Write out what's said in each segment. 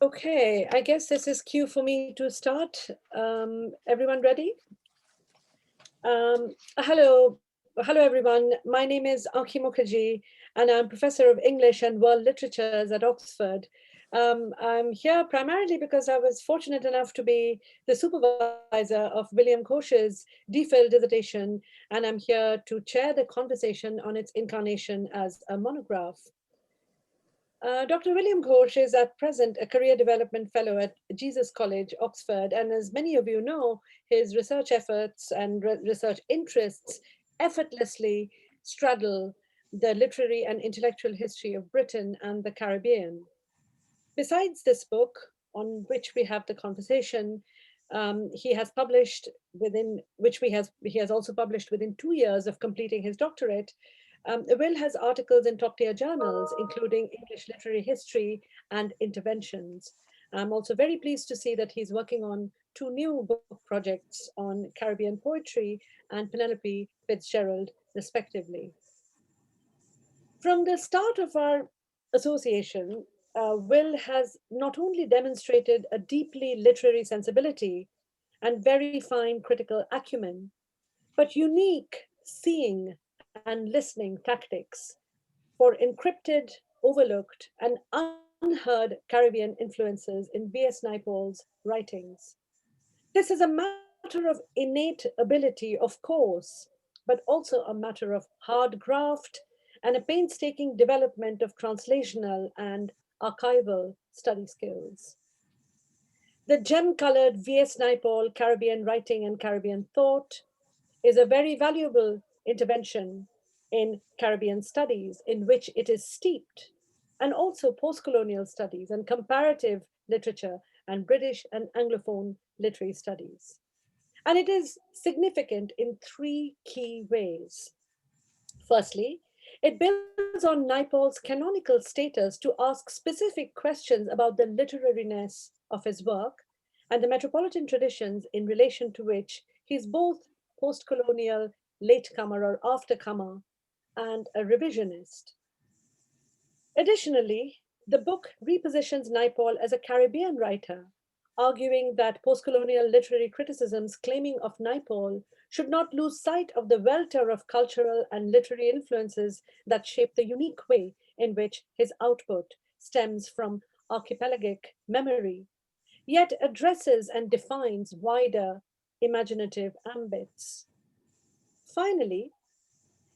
Okay, I guess this is cue for me to start. Everyone ready? Hello everyone. My name is Ankhi Mukherjee, and I'm professor of English and World Literatures at Oxford. I'm here primarily because I was fortunate enough to be the supervisor of William Ghosh's DPhil dissertation, and I'm here to chair the conversation on its incarnation as a monograph. Dr. William Ghosh is at present a career development fellow at Jesus College, Oxford, and as many of you know, his research efforts and research interests effortlessly straddle the literary and intellectual history of Britain and the Caribbean. Besides this book, on which we have the conversation, he has published within which he has also published within 2 years of completing his doctorate. Will has articles in top tier journals, including English Literary History and Interventions. I'm also very pleased to see that he's working on two new book projects on Caribbean poetry and Penelope Fitzgerald, respectively. From the start of our association, Will has not only demonstrated a deeply literary sensibility and very fine critical acumen, but unique seeing and listening tactics for encrypted, overlooked, and unheard Caribbean influences in V.S. Naipaul's writings. This is a matter of innate ability, of course, but also a matter of hard graft and a painstaking development of translational and archival study skills. The gem colored V.S. Naipaul Caribbean Writing and Caribbean Thought is a very valuable intervention in Caribbean studies in which it is steeped, and also post colonial studies and comparative literature and British and Anglophone literary studies. And it is significant in three key ways. Firstly, it builds on Naipaul's canonical status to ask specific questions about the literariness of his work and the metropolitan traditions in relation to which he is both post colonial, latecomer or aftercomer, and a revisionist. Additionally, the book repositions Naipaul as a Caribbean writer, arguing that postcolonial literary criticisms claiming of Naipaul should not lose sight of the welter of cultural and literary influences that shape the unique way in which his output stems from archipelagic memory, yet addresses and defines wider imaginative ambits. Finally,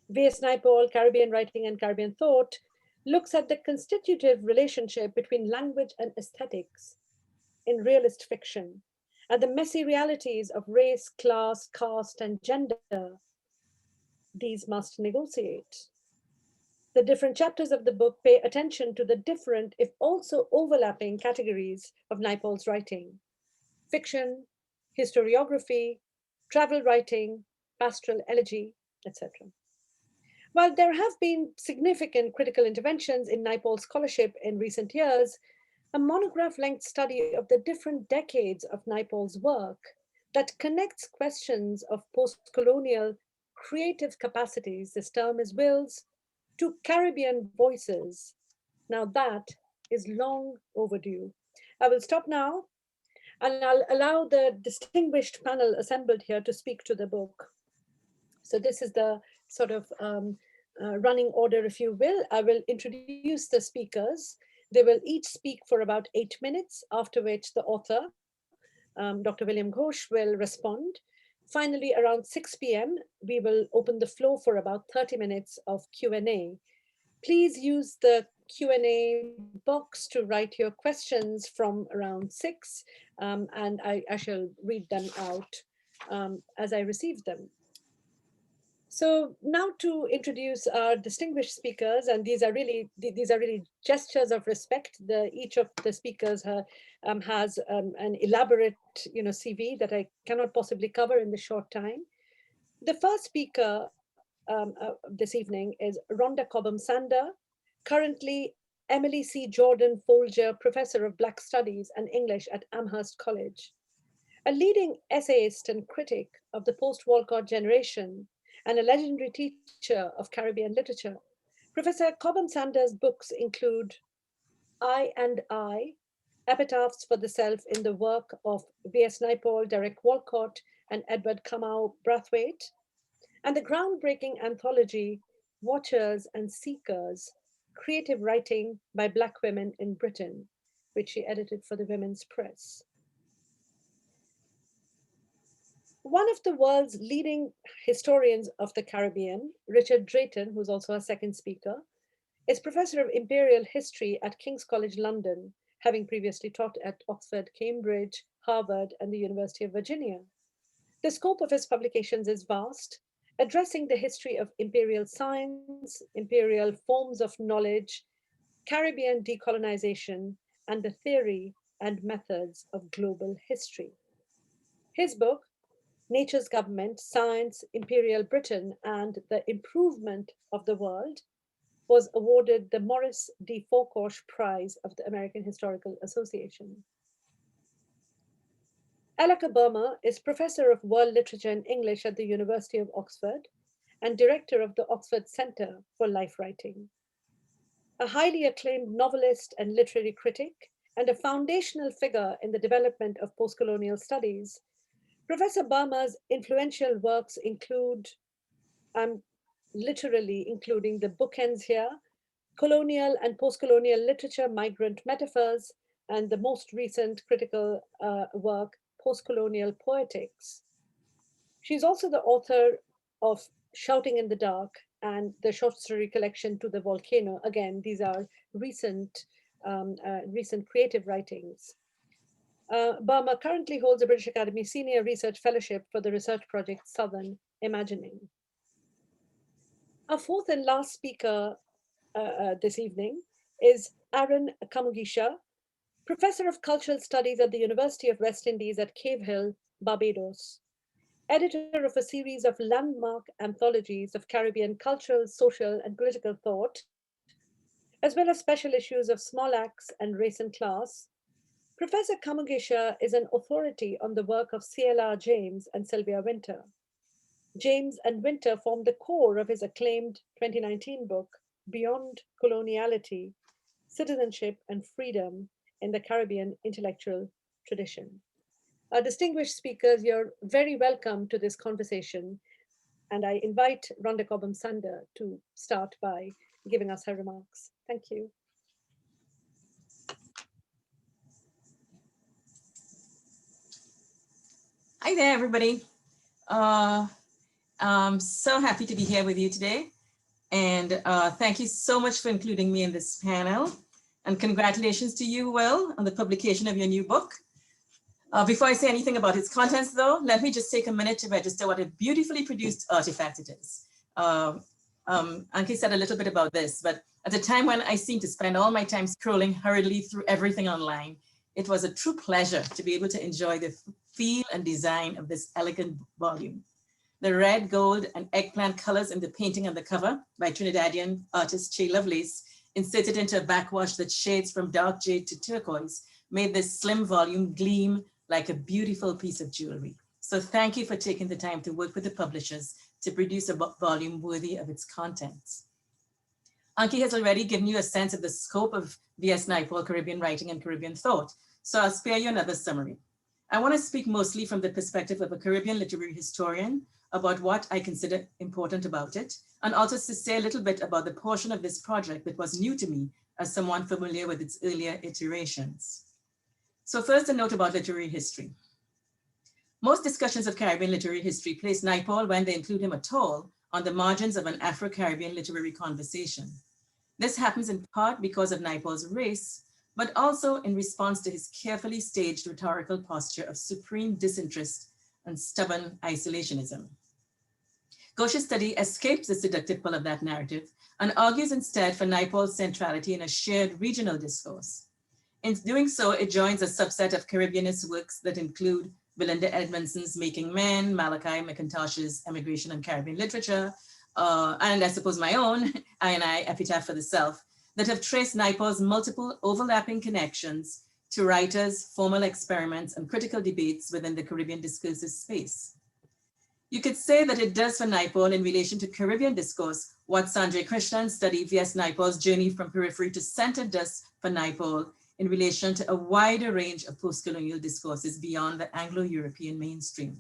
V.S. Naipaul, Caribbean Writing and Caribbean Thought, looks at the constitutive relationship between language and aesthetics in realist fiction, and the messy realities of race, class, caste, and gender these must negotiate. The different chapters of the book pay attention to the different, if also overlapping, categories of Naipaul's writing: fiction, historiography, travel writing, pastoral elegy, etc. While there have been significant critical interventions in Naipaul's scholarship in recent years, a monograph length study of the different decades of Naipaul's work that connects questions of post colonial creative capacities, this term is Will's, to Caribbean voices. Now that is long overdue. I will stop now and I'll allow the distinguished panel assembled here to speak to the book. So this is the sort of running order, if you will. I will introduce the speakers. They will each speak for about 8 minutes, after which the author, Dr. William Ghosh, will respond. Finally, around 6 p.m., we will open the floor for about 30 minutes of Q&A. Please use the Q&A box to write your questions from around 6, and I shall read them out as I receive them. So now to introduce our distinguished speakers, and these are really gestures of respect. Each of the speakers has an elaborate CV that I cannot possibly cover in the short time. The first speaker this evening is Rhonda Cobham-Sander, currently Emily C. Jordan Folger Professor of Black Studies and English at Amherst College, a leading essayist and critic of the post-Walcott generation, and a legendary teacher of Caribbean literature. Professor Cobham-Sander's books include I and I, epitaphs for the self in the work of V.S. Naipaul, Derek Walcott, and Edward Kamau Brathwaite, and the groundbreaking anthology Watchers and Seekers, Creative Writing by Black Women in Britain, which she edited for the Women's Press. One of the world's leading historians of the Caribbean, Richard Drayton, who's also a second speaker, is Professor of Imperial History at King's College London, having previously taught at Oxford, Cambridge, Harvard, and the University of Virginia. The scope of his publications is vast, addressing the history of imperial science, imperial forms of knowledge, Caribbean decolonization, and the theory and methods of global history. His book, Nature's Government, Science, Imperial Britain, and the Improvement of the World, was awarded the Maurice D. Forkosh Prize of the American Historical Association. Elleke Boehmer is Professor of World Literature and English at the University of Oxford and Director of the Oxford Centre for Life Writing. A highly acclaimed novelist and literary critic, and a foundational figure in the development of postcolonial studies, Professor Boehmer's influential works include, I'm literally including the bookends here, Colonial and Postcolonial Literature, Migrant Metaphors, and the most recent critical work, Postcolonial Poetics. She's also the author of Shouting in the Dark and the short story collection To the Volcano. Again, these are recent creative writings. Boehmer currently holds a British Academy Senior Research Fellowship for the research project Southern Imagining. Our fourth and last speaker this evening is Aaron Kamugisha, Professor of Cultural Studies at the University of West Indies at Cave Hill, Barbados, editor of a series of landmark anthologies of Caribbean cultural, social, and political thought, as well as special issues of Small Axe and Race and Class. Professor Kamugisha is an authority on the work of C.L.R. James and Sylvia Wynter. James and Wynter formed the core of his acclaimed 2019 book, Beyond Coloniality, Citizenship and Freedom in the Caribbean Intellectual Tradition. Our distinguished speakers, you're very welcome to this conversation, and I invite Rhonda Cobham-Sander to start by giving us her remarks. Thank you. Hi there, everybody. I'm so happy to be here with you today. And thank you so much for including me in this panel. And congratulations to you, Will, on the publication of your new book. Before I say anything about its contents, though, let me just take a minute to register what a beautifully produced artifact it is. Ankhi said a little bit about this, but at a time when I seem to spend all my time scrolling hurriedly through everything online, it was a true pleasure to be able to enjoy the feel and design of this elegant volume. The red, gold, and eggplant colors in the painting on the cover by Trinidadian artist Che Lovelace, inserted into a backwash that shades from dark jade to turquoise, made this slim volume gleam like a beautiful piece of jewelry. So thank you for taking the time to work with the publishers to produce a volume worthy of its contents. Ankhi has already given you a sense of the scope of V.S. Naipaul Caribbean writing and Caribbean thought, so I'll spare you another summary. I want to speak mostly from the perspective of a Caribbean literary historian about what I consider important about it, and also to say a little bit about the portion of this project that was new to me as someone familiar with its earlier iterations. So first, a note about literary history. Most discussions of Caribbean literary history place Naipaul, when they include him at all, on the margins of an Afro-Caribbean literary conversation. This happens in part because of Naipaul's race, but also in response to his carefully staged rhetorical posture of supreme disinterest and stubborn isolationism. Ghosh's study escapes the seductive pull of that narrative and argues instead for Naipaul's centrality in a shared regional discourse. In doing so, it joins a subset of Caribbeanist works that include Belinda Edmondson's Making Men, Malachi McIntosh's Emigration and Caribbean Literature, and I suppose my own, I Epitaph for the Self, that have traced Naipaul's multiple overlapping connections to writers, formal experiments, and critical debates within the Caribbean discursive space. You could say that it does for Naipaul in relation to Caribbean discourse what Sanjay Krishna's study V.S. Naipaul's journey from periphery to center does for Naipaul in relation to a wider range of post-colonial discourses beyond the Anglo-European mainstream.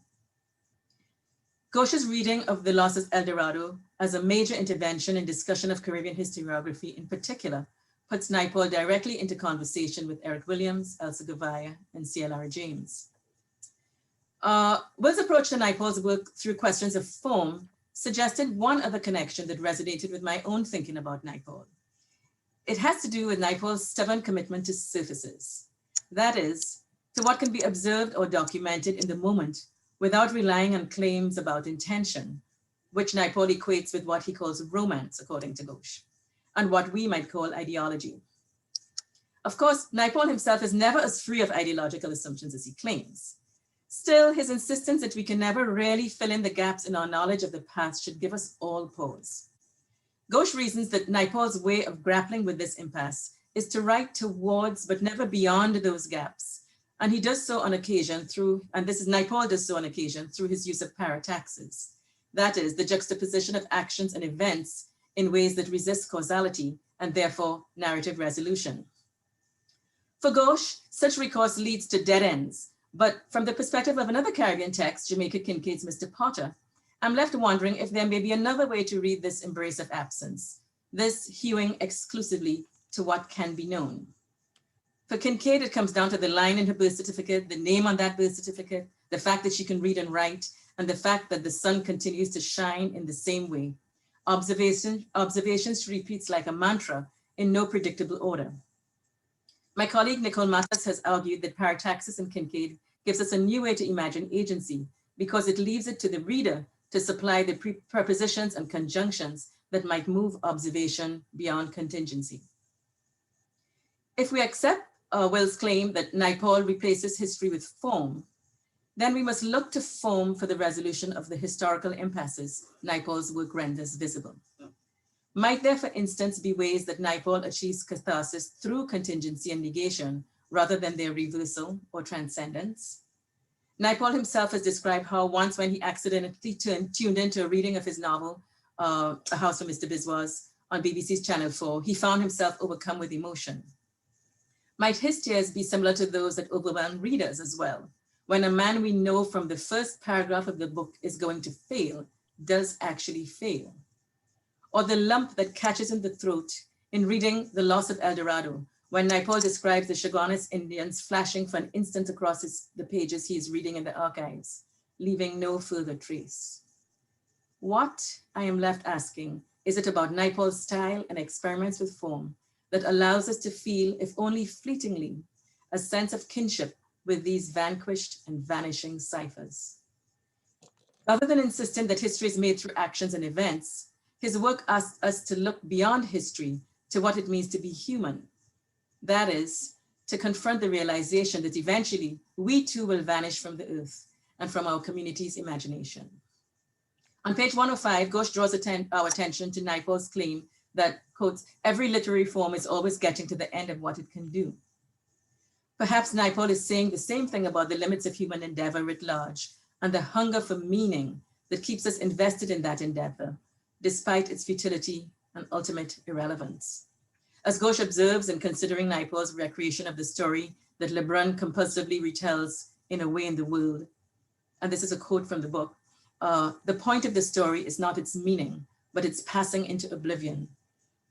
Ghosh's reading of The Loss of El Dorado as a major intervention in discussion of Caribbean historiography in particular puts Naipaul directly into conversation with Eric Williams, Elsa Gavaya, and C.L.R. James. Will's approach to Naipaul's work through questions of form suggested one other connection that resonated with my own thinking about Naipaul. It has to do with Naipaul's stubborn commitment to surfaces. That is, to what can be observed or documented in the moment without relying on claims about intention, which Naipaul equates with what he calls romance, according to Ghosh, and what we might call ideology. Of course, Naipaul himself is never as free of ideological assumptions as he claims. Still, his insistence that we can never really fill in the gaps in our knowledge of the past should give us all pause. Ghosh reasons that Naipaul's way of grappling with this impasse is to write towards, but never beyond those gaps. And he does so on occasion through, and this is Naipaul does so on occasion through his use of parataxes. That is, the juxtaposition of actions and events in ways that resist causality and therefore narrative resolution. For Ghosh, such recourse leads to dead ends, but from the perspective of another Caribbean text, Jamaica Kincaid's Mr. Potter, I'm left wondering if there may be another way to read this embrace of absence, this hewing exclusively to what can be known. For Kincaid, it comes down to the line in her birth certificate, the name on that birth certificate, the fact that she can read and write, and the fact that the sun continues to shine in the same way. Observations she repeats like a mantra in no predictable order. My colleague Nicole Matas has argued that parataxis in Kincaid gives us a new way to imagine agency because it leaves it to the reader to supply the prepositions and conjunctions that might move observation beyond contingency. If we accept Will's claim that Naipaul replaces history with form, then we must look to form for the resolution of the historical impasses Naipaul's work renders visible. Might there, for instance, be ways that Naipaul achieves catharsis through contingency and negation rather than their reversal or transcendence? Naipaul himself has described how once when he accidentally tuned into a reading of his novel, A House for Mr. Biswas on BBC's Channel 4, he found himself overcome with emotion. Might his tears be similar to those that overwhelm readers as well, when a man we know from the first paragraph of the book is going to fail, does actually fail? Or the lump that catches in the throat in reading The Loss of El Dorado, when Naipaul describes the Chaguanas Indians flashing for an instant across the pages he is reading in the archives, leaving no further trace. What, I am left asking, is it about Naipaul's style and experiments with form that allows us to feel, if only fleetingly, a sense of kinship with these vanquished and vanishing ciphers? Rather than insisting that history is made through actions and events, his work asks us to look beyond history to what it means to be human. That is, to confront the realization that eventually we too will vanish from the earth and from our community's imagination. On page 105, Ghosh draws our attention to Naipaul's claim that, quotes, every literary form is always getting to the end of what it can do. Perhaps Naipaul is saying the same thing about the limits of human endeavor writ large and the hunger for meaning that keeps us invested in that endeavor, despite its futility and ultimate irrelevance. As Ghosh observes in considering Naipaul's recreation of the story that Lebrun compulsively retells in A Way in the World, and this is a quote from the book, the point of the story is not its meaning, but its passing into oblivion,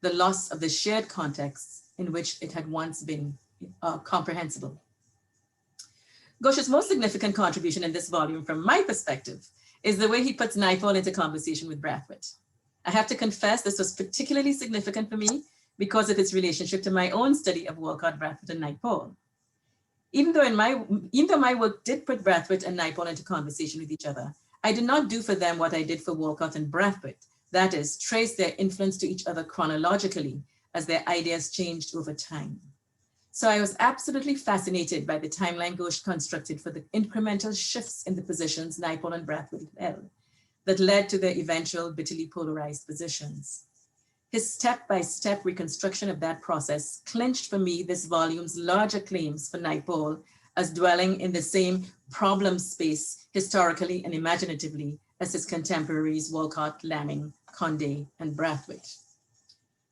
the loss of the shared contexts in which it had once been comprehensible. Ghosh's most significant contribution in this volume, from my perspective, is the way he puts Naipaul into conversation with Brathwaite. I have to confess this was particularly significant for me because of its relationship to my own study of Walcott, Brathwaite, and Naipaul. Even though my work did put Brathwaite and Naipaul into conversation with each other, I did not do for them what I did for Walcott and Brathwaite, that is, trace their influence to each other chronologically as their ideas changed over time. So I was absolutely fascinated by the timeline Ghosh constructed for the incremental shifts in the positions Naipaul and Brathwaite held that led to their eventual bitterly polarized positions. His step-by-step reconstruction of that process clinched for me this volume's larger claims for Naipaul as dwelling in the same problem space historically and imaginatively as his contemporaries Walcott, Lamming, Condé, and Brathwaite.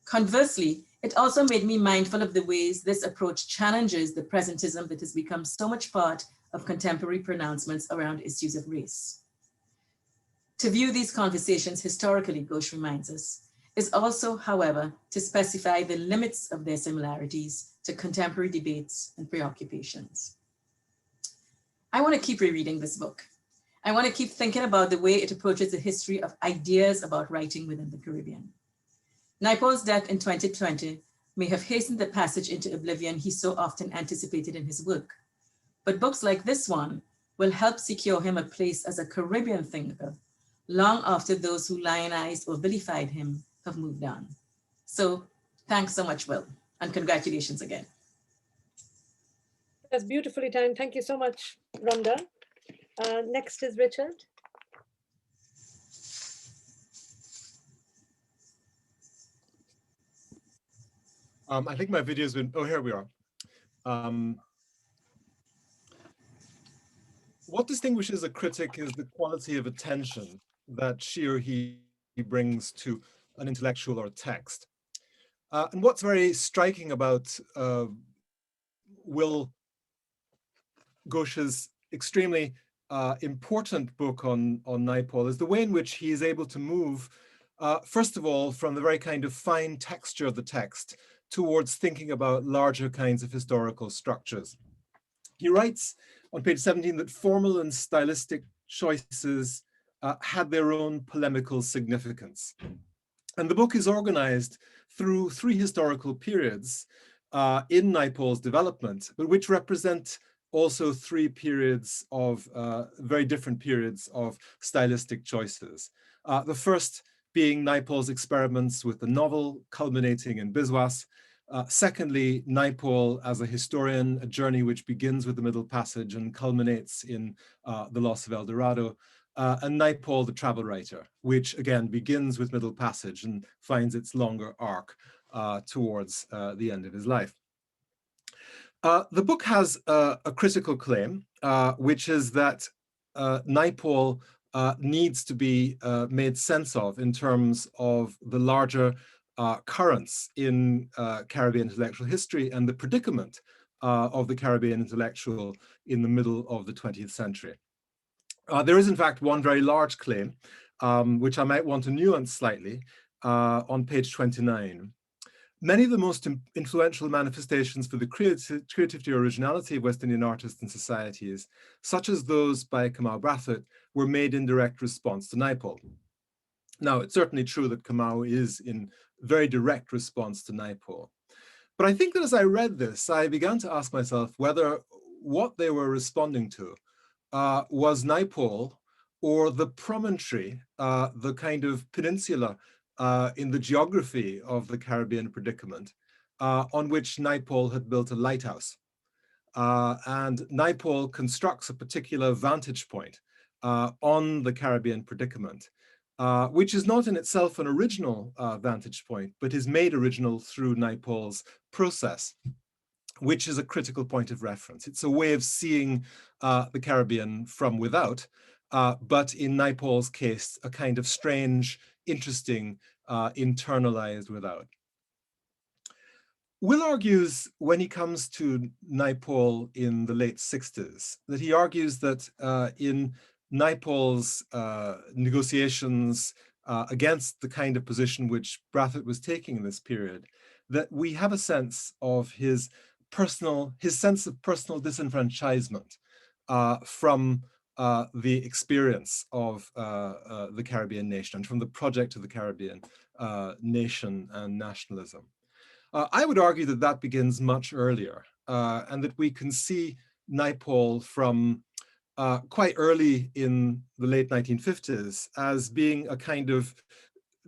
Conversely, It also made me mindful of the ways this approach challenges the presentism that has become so much part of contemporary pronouncements around issues of race. To view these conversations historically, Ghosh reminds us, is also, however, to specify the limits of their similarities to contemporary debates and preoccupations. I want to keep rereading this book. I want to keep thinking about the way it approaches the history of ideas about writing within the Caribbean. Naipaul's death in 2020 may have hastened the passage into oblivion he so often anticipated in his work. But books like this one will help secure him a place as a Caribbean thinker long after those who lionized or vilified him have moved on. So thanks so much, Will, and congratulations again. That's beautifully timed. Thank you so much, Rhonda. Next is Richard. I think my video's been, oh, here we are. What distinguishes a critic is the quality of attention that she or he brings to an intellectual or a text. And what's very striking about Will Ghosh's extremely important book on Naipaul is the way in which he is able to move, first of all, from the very kind of fine texture of the text towards thinking about larger kinds of historical structures. He writes on page 17 that formal and stylistic choices had their own polemical significance. And the book is organized through three historical periods in Naipaul's development, but which represent also three periods of very different periods of stylistic choices. The first being Naipaul's experiments with the novel, culminating in Biswas. Secondly, Naipaul as a historian, a journey which begins with the Middle Passage and culminates in the Loss of El Dorado. And Naipaul, the travel writer, which again begins with Middle Passage and finds its longer arc towards the end of his life. The book has a critical claim, which is that Naipaul needs to be made sense of in terms of the larger currents in Caribbean intellectual history and the predicament of the Caribbean intellectual in the middle of the 20th century. There is, in fact, one very large claim, which I might want to nuance slightly, on page 29. Many of the most influential manifestations for the creativity or originality of West Indian artists and societies, such as those by Kamau Brathwaite, were made in direct response to Naipaul. Now, it's certainly true that Kamau is in very direct response to Naipaul. But I think that as I read this, I began to ask myself whether what they were responding to was Naipaul or the promontory, the kind of peninsula in the geography of the Caribbean predicament, on which Naipaul had built a lighthouse. And Naipaul constructs a particular vantage point on the Caribbean predicament, which is not in itself an original vantage point, but is made original through Naipaul's process, which is a critical point of reference. It's a way of seeing the Caribbean from without, but in Naipaul's case, a kind of strange, interesting, internalized without. Will argues when he comes to Naipaul in the late 60s, that he argues that in Naipaul's negotiations against the kind of position which Brathwaite was taking in this period, that we have a sense of his sense of personal disenfranchisement from the experience of the Caribbean nation and from the project of the Caribbean nation and nationalism. I would argue that that begins much earlier and that we can see Naipaul from quite early in the late 1950s as being a kind of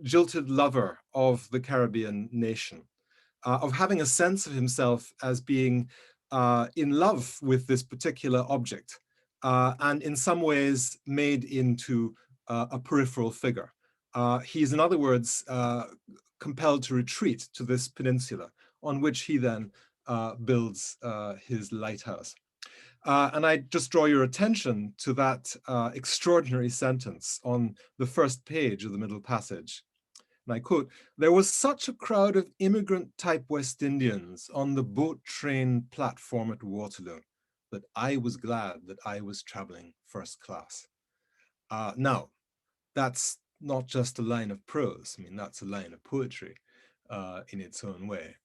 jilted lover of the Caribbean nation, of having a sense of himself as being in love with this particular object, and in some ways made into a peripheral figure. He's, in other words, compelled to retreat to this peninsula on which he then builds his lighthouse. And I just draw your attention to that extraordinary sentence on the first page of the Middle Passage, and I quote, "There was such a crowd of immigrant-type West Indians on the boat train platform at Waterloo that I was glad that I was traveling first class." Now, that's not just a line of prose. I mean, that's a line of poetry in its own way.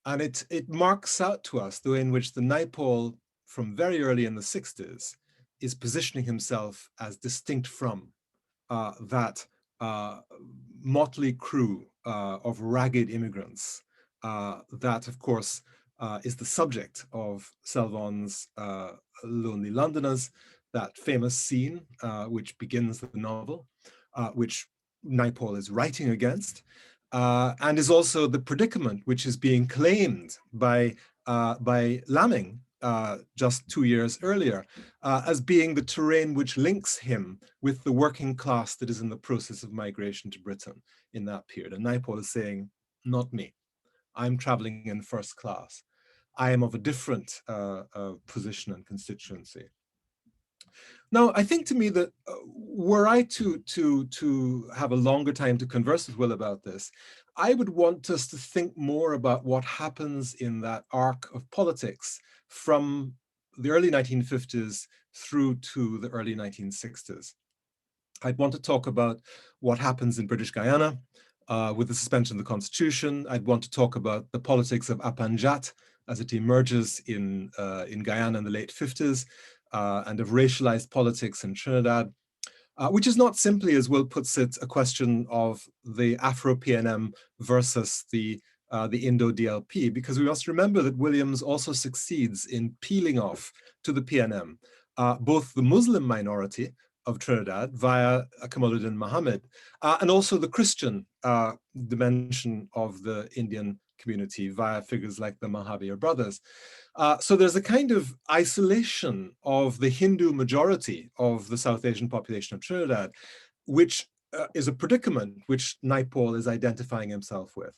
And it marks out to us the way in which the Naipaul from very early in the 60s is positioning himself as distinct from that motley crew of ragged immigrants that, of course, is the subject of Selvon's Lonely Londoners, that famous scene which begins the novel, which Naipaul is writing against, and is also the predicament which is being claimed by Lamming just 2 years earlier, as being the terrain which links him with the working class that is in the process of migration to Britain in that period. And Naipaul is saying, not me. I'm traveling in first class. I am of a different position and constituency. Now, I think to me that were I to have a longer time to converse with Will about this, I would want us to think more about what happens in that arc of politics from the early 1950s through to the early 1960s. I'd want to talk about what happens in British Guyana with the suspension of the constitution. I'd want to talk about the politics of Apanjat as it emerges in Guyana in the late 50s, and of racialized politics in Trinidad, which is not simply, as Will puts it, a question of the Afro-PNM versus the Indo-DLP, because we must remember that Williams also succeeds in peeling off to the PNM both the Muslim minority of Trinidad via Kamaluddin Muhammad, and also the Christian dimension of the Indian community via figures like the Mahabir brothers. So there's a kind of isolation of the Hindu majority of the South Asian population of Trinidad, which is a predicament which Naipaul is identifying himself with.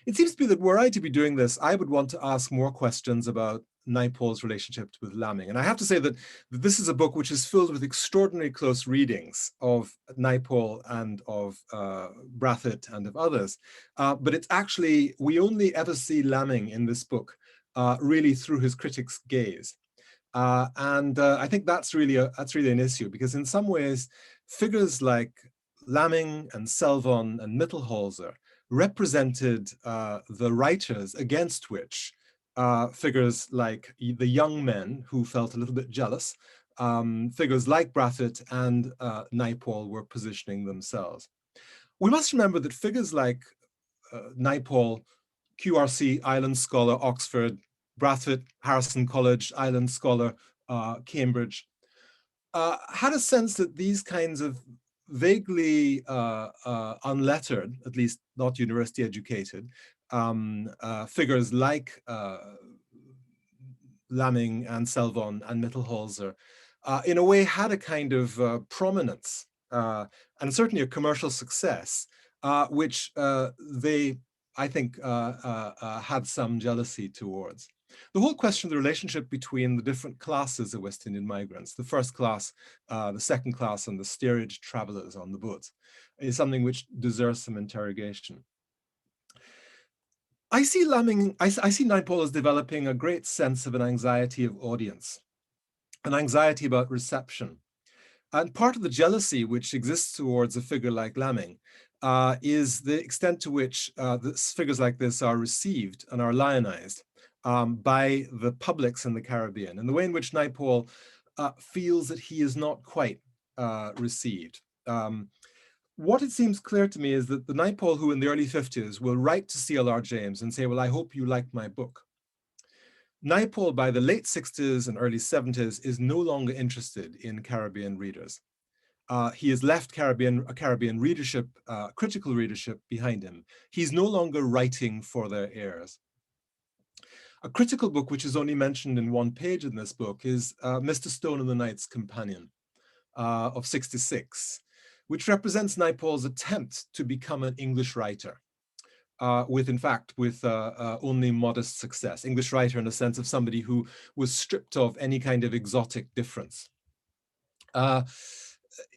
It seems to me that were I to be doing this, I would want to ask more questions about Naipaul's relationship with Lamming. And I have to say that this is a book which is filled with extraordinarily close readings of Naipaul and of Brathwaite and of others. But it's actually, we only ever see Lamming in this book really through his critic's gaze. I think that's really an issue, because in some ways, figures like Lamming and Selvon and Mittelholzer represented the writers against which figures like the young men who felt a little bit jealous, figures like Brathwaite and Naipaul were positioning themselves. We must remember that figures like Naipaul, QRC, Island Scholar, Oxford, Brathwaite, Harrison College, Island Scholar, Cambridge, had a sense that these kinds of vaguely unlettered, at least not university educated, figures like Lamming and Selvon and Mittelholzer, in a way had a kind of prominence and certainly a commercial success, which they, I think, had some jealousy towards. The whole question of the relationship between the different classes of West Indian migrants, the first class, the second class, and the steerage travelers on the boats, is something which deserves some interrogation. I see Lamming, I see Naipaul as developing a great sense of an anxiety of audience, an anxiety about reception. And part of the jealousy which exists towards a figure like Lamming is the extent to which figures like this are received and are lionized by the publics in the Caribbean, and the way in which Naipaul feels that he is not quite received. What it seems clear to me is that the Naipaul who in the early 50s will write to C.L.R. James and say, well, I hope you like my book. Naipaul by the late 60s and early 70s is no longer interested in Caribbean readers. He has left Caribbean readership, critical readership behind him. He's no longer writing for their heirs. A critical book which is only mentioned in one page in this book is Mr. Stone and the Knight's Companion of 66, which represents Naipaul's attempt to become an English writer, with only modest success. English writer in the sense of somebody who was stripped of any kind of exotic difference.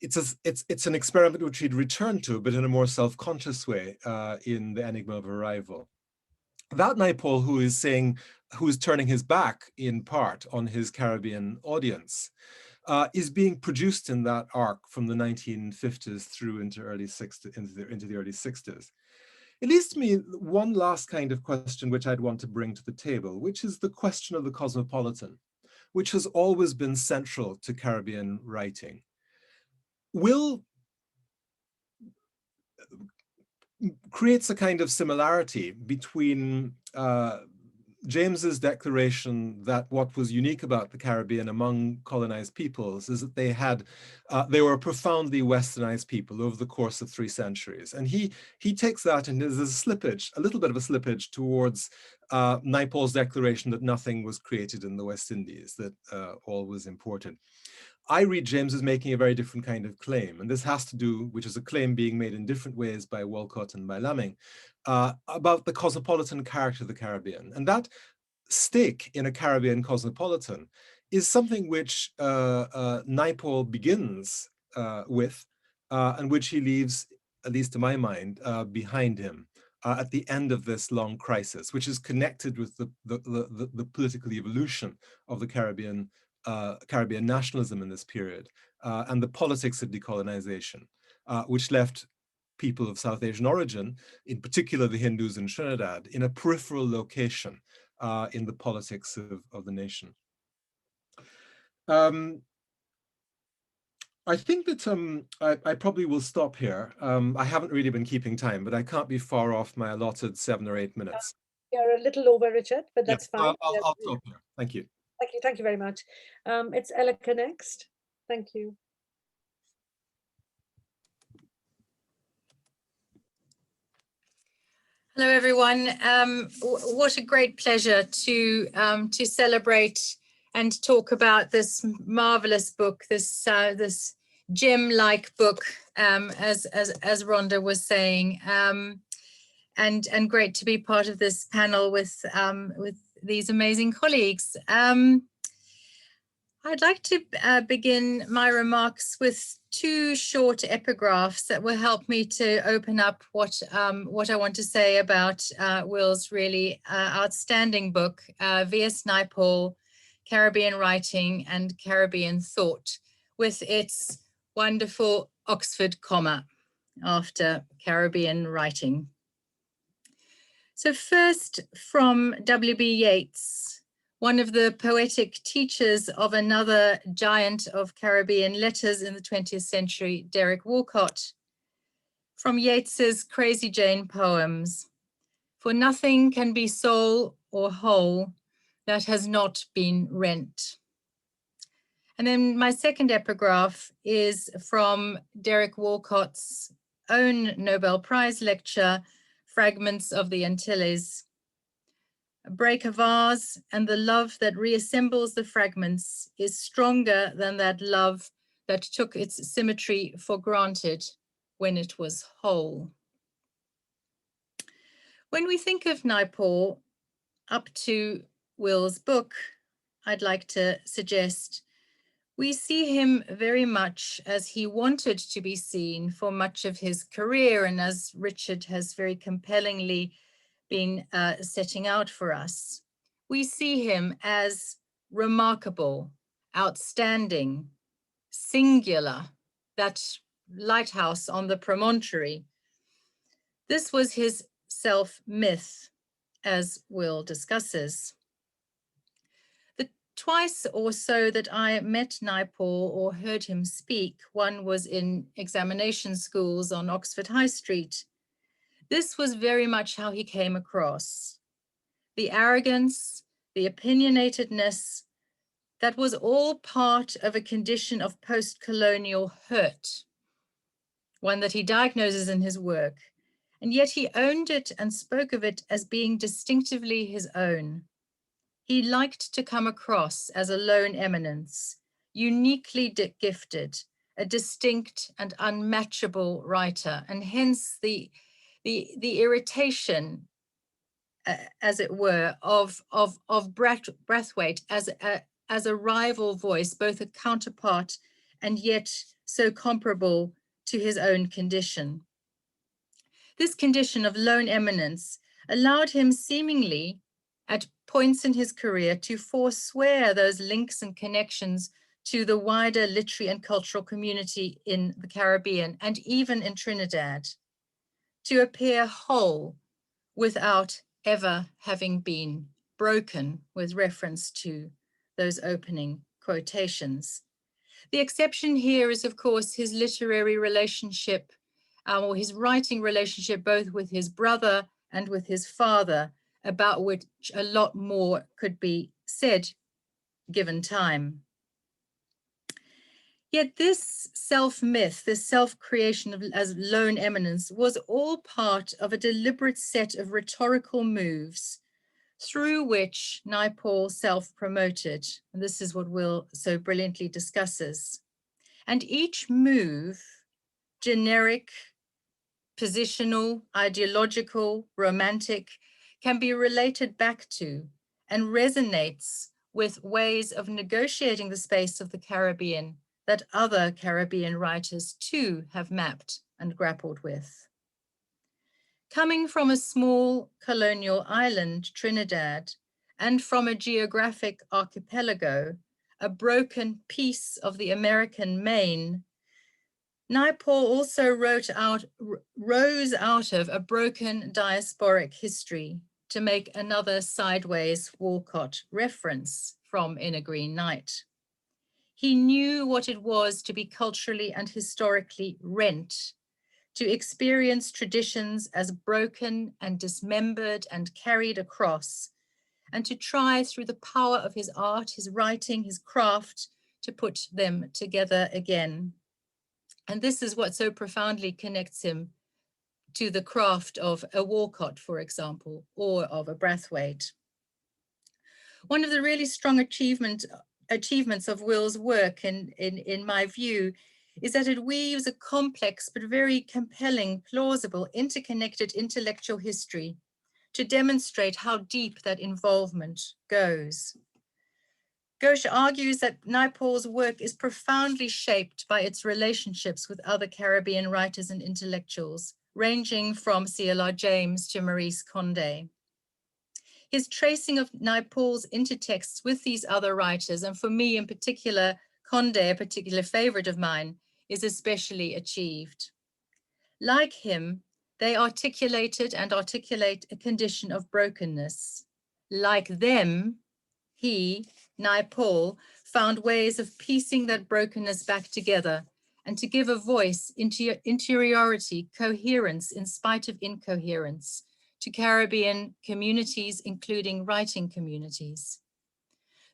it's an experiment which he'd returned to, but in a more self-conscious way in The Enigma of Arrival. That Naipaul who is turning his back in part on his Caribbean audience is being produced in that arc from the 1950s through into the early 60s. It leads to me one last kind of question which I'd want to bring to the table, which is the question of the cosmopolitan, which has always been central to Caribbean writing. Will creates a kind of similarity between James's declaration that what was unique about the Caribbean among colonized peoples is that they were a profoundly westernized people over the course of 3 centuries. And he takes that and there's a little bit of a slippage towards Naipaul's declaration that nothing was created in the West Indies, that all was imported. I read James as making a very different kind of claim, and this has to do, which is a claim being made in different ways by Walcott and by Lamming, about the cosmopolitan character of the Caribbean. And that stake in a Caribbean cosmopolitan is something which Naipaul begins with, and which he leaves, at least to my mind, behind him at the end of this long crisis, which is connected with the political evolution of the Caribbean nationalism in this period, and the politics of decolonization, which left people of South Asian origin, in particular the Hindus in Trinidad, in a peripheral location in the politics of the nation. I think that I probably will stop here. I haven't really been keeping time, but I can't be far off my allotted 7 or 8 minutes. You're a little over, Richard, but that's fine. I'll stop here. Thank you. Thank you very much. It's Elleke next. Thank you. Hello, everyone. What a great pleasure to celebrate and talk about this marvelous book, this gem-like book, as Rhonda was saying, and great to be part of this panel with these amazing colleagues. I'd like to begin my remarks with 2 short epigraphs that will help me to open up what I want to say about Will's really outstanding book, V.S. Naipaul, Caribbean Writing and Caribbean Thought, with its wonderful Oxford comma after Caribbean Writing. So first, from W.B. Yeats, one of the poetic teachers of another giant of Caribbean letters in the 20th century, Derek Walcott, from Yeats's Crazy Jane poems: "For nothing can be soul or whole that has not been rent." And then my second epigraph is from Derek Walcott's own Nobel Prize lecture, Fragments of the Antilles: "A break a vase, and the love that reassembles the fragments is stronger than that love that took its symmetry for granted when it was whole." When we think of Naipaul up to Will's book, I'd like to suggest we see him very much as he wanted to be seen for much of his career, and as Richard has very compellingly been setting out for us. We see him as remarkable, outstanding, singular, that lighthouse on the promontory. This was his self-myth, as Will discusses. The twice or so that I met Naipaul or heard him speak, one was in examination schools on Oxford High Street. This was very much how he came across. The arrogance, the opinionatedness, that was all part of a condition of post-colonial hurt, one that he diagnoses in his work, and yet he owned it and spoke of it as being distinctively his own. He liked to come across as a lone eminence, uniquely gifted, a distinct and unmatchable writer, and hence the irritation, as it were, of Brathwaite as a rival voice, both a counterpart and yet so comparable to his own condition. This condition of lone eminence allowed him seemingly at points in his career to forswear those links and connections to the wider literary and cultural community in the Caribbean and even in Trinidad, to appear whole without ever having been broken, with reference to those opening quotations. The exception here is, of course, his literary relationship or his writing relationship, both with his brother and with his father, about which a lot more could be said given time. Yet this self-myth, this self-creation as lone eminence, was all part of a deliberate set of rhetorical moves through which Naipaul self-promoted. And this is what Will so brilliantly discusses. And each move, generic, positional, ideological, romantic, can be related back to and resonates with ways of negotiating the space of the Caribbean that other Caribbean writers too have mapped and grappled with. Coming from a small colonial island, Trinidad, and from a geographic archipelago, a broken piece of the American main, Naipaul also rose out of a broken diasporic history, to make another sideways Walcott reference from In a Green Night. He knew what it was to be culturally and historically rent, to experience traditions as broken and dismembered and carried across, and to try through the power of his art, his writing, his craft, to put them together again. And this is what so profoundly connects him to the craft of a Walcott, for example, or of a Brathwaite. One of the really strong achievements of Will's work, in my view, is that it weaves a complex but very compelling, plausible, interconnected intellectual history to demonstrate how deep that involvement goes. Ghosh argues that Naipaul's work is profoundly shaped by its relationships with other Caribbean writers and intellectuals, ranging from C.L.R. James to Maurice Condé. His tracing of Naipaul's intertexts with these other writers, and for me in particular, Condé, a particular favorite of mine, is especially achieved. Like him, they articulated and articulate a condition of brokenness. Like them, he, Naipaul, found ways of piecing that brokenness back together and to give a voice, interiority, coherence in spite of incoherence to Caribbean communities, including writing communities.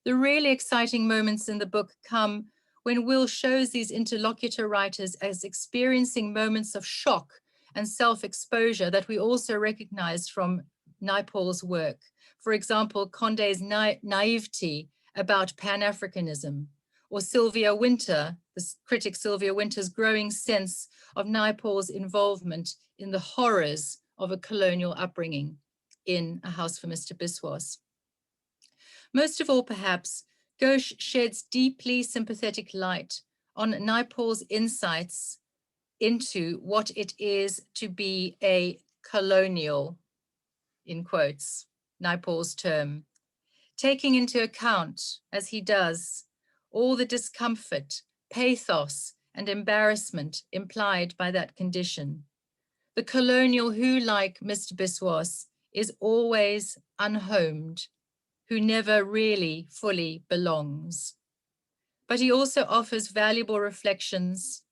The really exciting moments in the book come when Will shows these interlocutor writers as experiencing moments of shock and self-exposure that we also recognize from Naipaul's work. For example, Condé's naivety about Pan-Africanism, or Sylvia Wynter, the critic Sylvia Wynter's growing sense of Naipaul's involvement in the horrors of a colonial upbringing in A House for Mr. Biswas. Most of all, perhaps, Ghosh sheds deeply sympathetic light on Naipaul's insights into what it is to be a colonial, in quotes, Naipaul's term, taking into account, as he does, all the discomfort, pathos, and embarrassment implied by that condition. The colonial who, like Mr. Biswas, is always unhomed, who never really fully belongs. But he also offers valuable reflections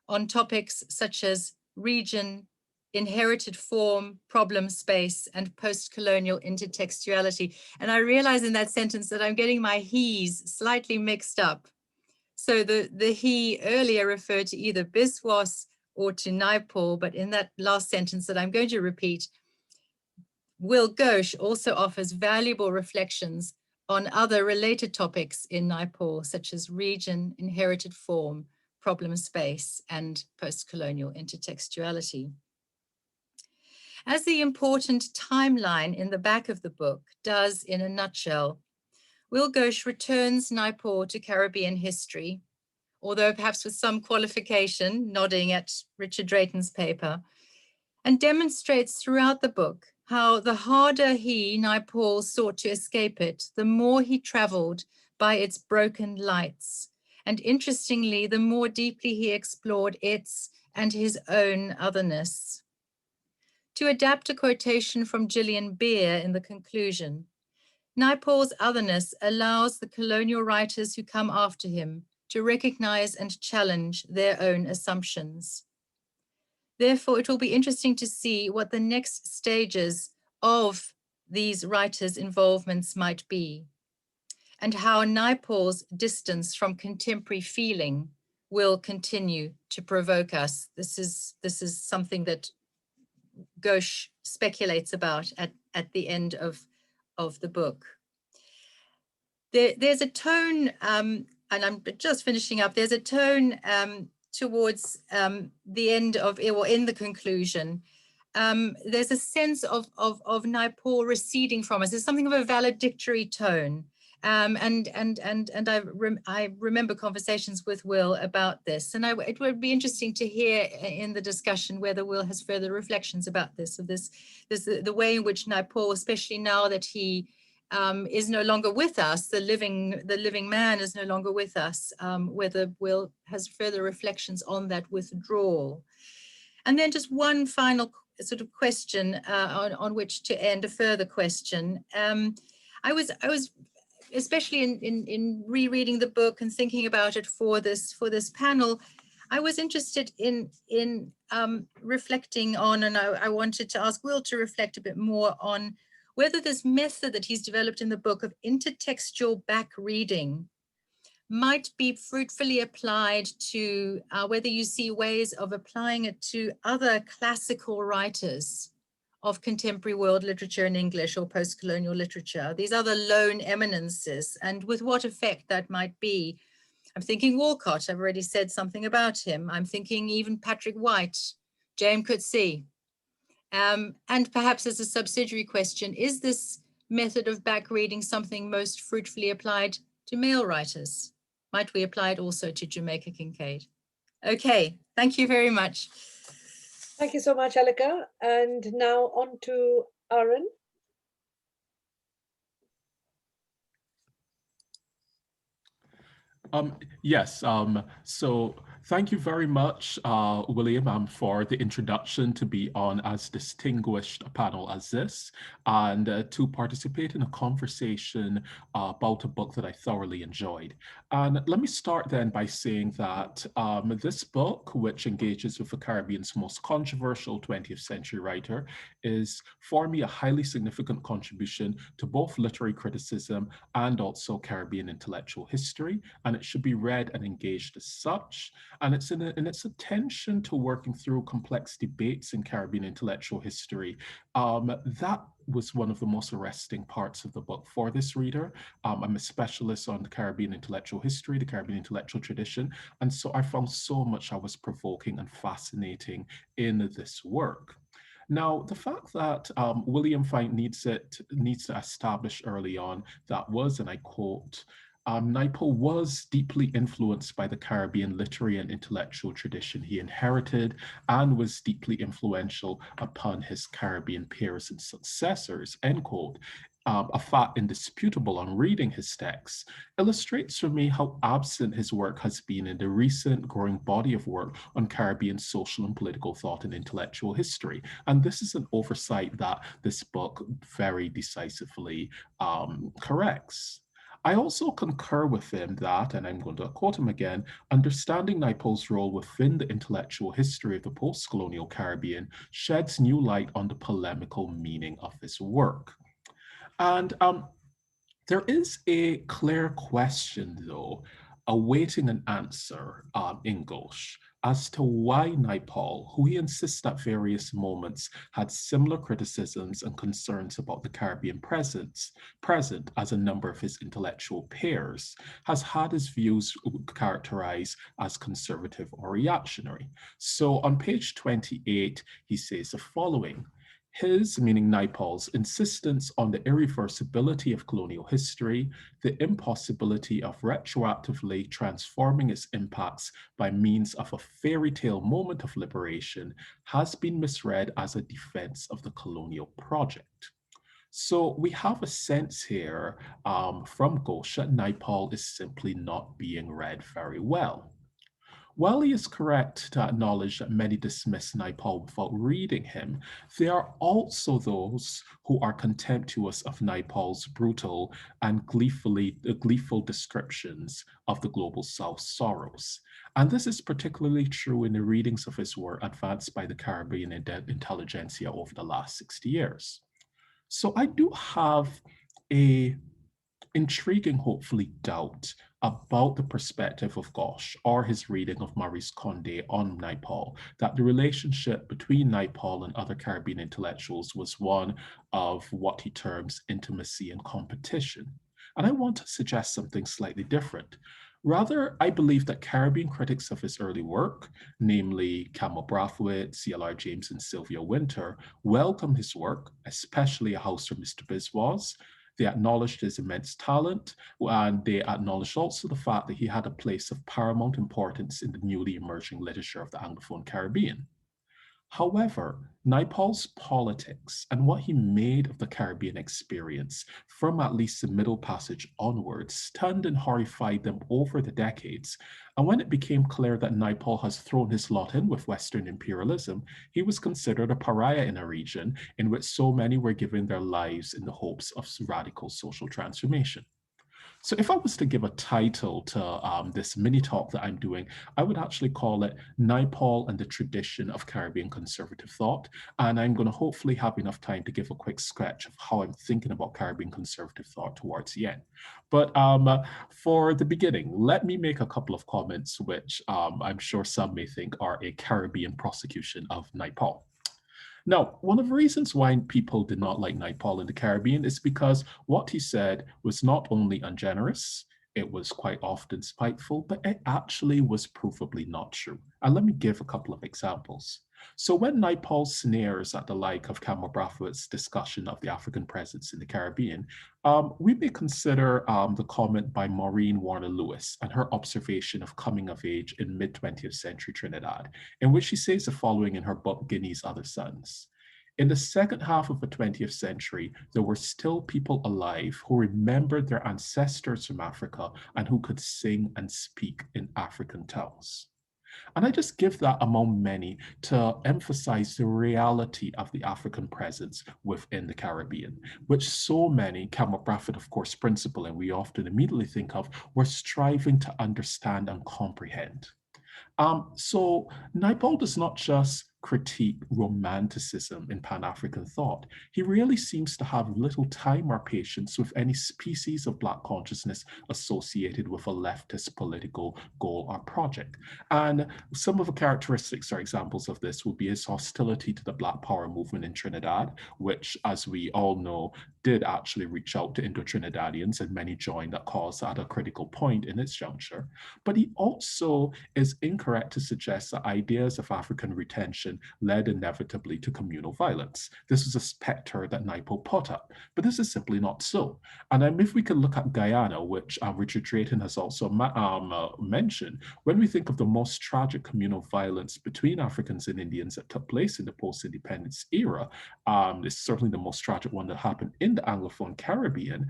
on topics such as region, inherited form, problem space, and post-colonial intertextuality. And I realize in that sentence that I'm getting my he's slightly mixed up. So the he earlier referred to either Biswas or to Naipaul, but in that last sentence that I'm going to repeat, Will Ghosh also offers valuable reflections on other related topics in Naipaul, such as region, inherited form, problem space, and post-colonial intertextuality. As the important timeline in the back of the book does in a nutshell, Will Ghosh returns Naipaul to Caribbean history, although perhaps with some qualification, nodding at Richard Drayton's paper, and demonstrates throughout the book how the harder he, Naipaul, sought to escape it, the more he traveled by its broken lights. And interestingly, the more deeply he explored its and his own otherness. To adapt a quotation from Gillian Beer in the conclusion, Naipaul's otherness allows the colonial writers who come after him to recognize and challenge their own assumptions. Therefore, it will be interesting to see what the next stages of these writers' involvements might be, and how Naipaul's distance from contemporary feeling will continue to provoke us. This is something that Ghosh speculates about at the end of the book. There's a tone, and I'm just finishing up, there's a tone towards the end of, or in the conclusion. There's a sense of Naipaul receding from us. There's something of a valedictory tone. And I remember conversations with Will about this, and it would be interesting to hear in the discussion whether Will has further reflections about this, the way in which Naipaul, especially now that he is no longer with us, the living man is no longer with us, whether Will has further reflections on that withdrawal. And then just one final sort of question on which to end, a further question. I was especially in rereading the book and thinking about it for this panel, I was interested in reflecting on, and I wanted to ask Will to reflect a bit more on whether this method that he's developed in the book of intertextual back reading might be fruitfully applied to, whether you see ways of applying it to other classical writers of contemporary world literature in English or post-colonial literature, these other lone eminences, and with what effect that might be. I'm thinking Walcott, I've already said something about him. I'm thinking even Patrick White, James Coetzee. And perhaps as a subsidiary question, is this method of back reading something most fruitfully applied to male writers? Might we apply it also to Jamaica Kincaid? Okay, thank you very much. Thank you so much, Elleke. And now on to Aaron. Yes, so thank you very much, William, for the introduction to be on as distinguished a panel as this, and to participate in a conversation about a book that I thoroughly enjoyed. And let me start then by saying that this book, which engages with the Caribbean's most controversial 20th century writer, is for me a highly significant contribution to both literary criticism and also Caribbean intellectual history, and it should be read and engaged as such. And it's in its attention to working through complex debates in Caribbean intellectual history. That was one of the most arresting parts of the book for this reader. I'm a specialist on the Caribbean intellectual history, the Caribbean intellectual tradition, and so I found so much that was provoking and fascinating in this work. Now, the fact that William Fine needs to establish early on that was, and I quote, Naipaul was deeply influenced by the Caribbean literary and intellectual tradition he inherited and was deeply influential upon his Caribbean peers and successors, end quote. A fact indisputable on reading his texts, illustrates for me how absent his work has been in the recent growing body of work on Caribbean social and political thought and intellectual history. And this is an oversight that this book very decisively corrects. I also concur with him that, and I'm going to quote him again, understanding Naipaul's role within the intellectual history of the post-colonial Caribbean sheds new light on the polemical meaning of his work. And there is a clear question, though, awaiting an answer in Ghosh as to why Naipaul, who he insists at various moments had similar criticisms and concerns about the Caribbean present as a number of his intellectual peers, has had his views characterized as conservative or reactionary. So on page 28, he says the following: His, meaning Naipaul's, insistence on the irreversibility of colonial history, the impossibility of retroactively transforming its impacts by means of a fairy tale moment of liberation, has been misread as a defense of the colonial project. So we have a sense here from Ghosh that Naipaul is simply not being read very well. While he is correct to acknowledge that many dismiss Naipaul without reading him, there are also those who are contemptuous of Naipaul's brutal and gleeful descriptions of the Global South's sorrows. And this is particularly true in the readings of his work advanced by the Caribbean intelligentsia over the last 60 years. So I do have a intriguing, hopefully, doubt about the perspective of Ghosh or his reading of Maurice Condé on Naipaul, that the relationship between Naipaul and other Caribbean intellectuals was one of what he terms intimacy and competition. And I want to suggest something slightly different. Rather, I believe that Caribbean critics of his early work, namely Camille Brathwaite, C.L.R. James, and Sylvia Wynter, welcome his work, especially A House for Mr. Biswas. They acknowledged his immense talent, and they acknowledged also the fact that he had a place of paramount importance in the newly emerging literature of the Anglophone Caribbean. However, Naipaul's politics and what he made of the Caribbean experience from at least the Middle Passage onwards stunned and horrified them over the decades. And when it became clear that Naipaul has thrown his lot in with Western imperialism, he was considered a pariah in a region in which so many were giving their lives in the hopes of radical social transformation. So if I was to give a title to this mini talk that I'm doing, I would actually call it Naipaul and the Tradition of Caribbean Conservative Thought. And I'm going to hopefully have enough time to give a quick sketch of how I'm thinking about Caribbean conservative thought towards the end. But for the beginning, let me make a couple of comments, which I'm sure some may think are a Caribbean prosecution of Naipaul. Now, one of the reasons why people did not like Naipaul in the Caribbean is because what he said was not only ungenerous, it was quite often spiteful, but it actually was provably not true. And let me give a couple of examples. So when Naipaul sneers at the like of Camille Brathwaite's discussion of the African presence in the Caribbean, we may consider the comment by Maureen Warner Lewis and her observation of coming of age in mid-20th century Trinidad, in which she says the following in her book, Guinea's Other Sons. In the second half of the 20th century, there were still people alive who remembered their ancestors from Africa and who could sing and speak in African tongues. And I just give that among many to emphasize the reality of the African presence within the Caribbean, which so many, Camille Brathwaite, of course, principal, and we often immediately think of, were striving to understand and comprehend. So Naipaul does not just critique romanticism in Pan-African thought. He really seems to have little time or patience with any species of Black consciousness associated with a leftist political goal or project. And some of the characteristics or examples of this would be his hostility to the Black Power movement in Trinidad, which, as we all know, did actually reach out to Indo-Trinidadians, and many joined that cause at a critical point in its juncture. But he also is incorrect to suggest that ideas of African retention led inevitably to communal violence. This was a specter that Naipaul put up, but this is simply not so. And if we can look at Guyana, which Richard Drayton has also mentioned, when we think of the most tragic communal violence between Africans and Indians that took place in the post-independence era, it's certainly the most tragic one that happened in the Anglophone Caribbean,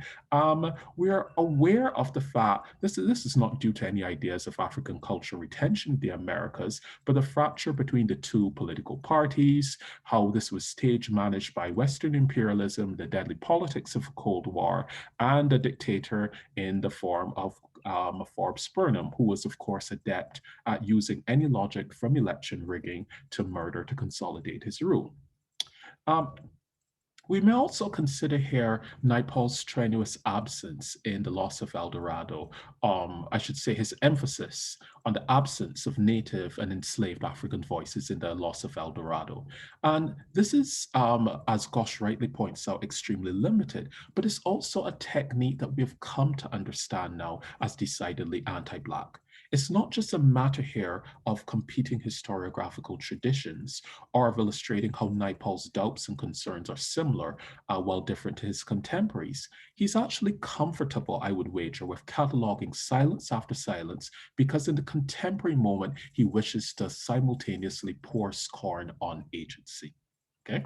we are aware of the fact this is not due to any ideas of African cultural retention in the Americas, but the fracture between the two political parties, how this was stage managed by Western imperialism, the deadly politics of the Cold War, and a dictator in the form of Forbes Burnham, who was, of course, adept at using any logic from election rigging to murder to consolidate his rule. We may also consider here Naipaul's strenuous absence in The Loss of El Dorado, I should say his emphasis on the absence of native and enslaved African voices in The Loss of El Dorado. And this is, as Ghosh rightly points out, extremely limited, but it's also a technique that we've come to understand now as decidedly anti-Black. It's not just a matter here of competing historiographical traditions or of illustrating how Naipaul's doubts and concerns are similar while different to his contemporaries. He's actually comfortable, I would wager, with cataloging silence after silence because in the contemporary moment, he wishes to simultaneously pour scorn on agency. Okay,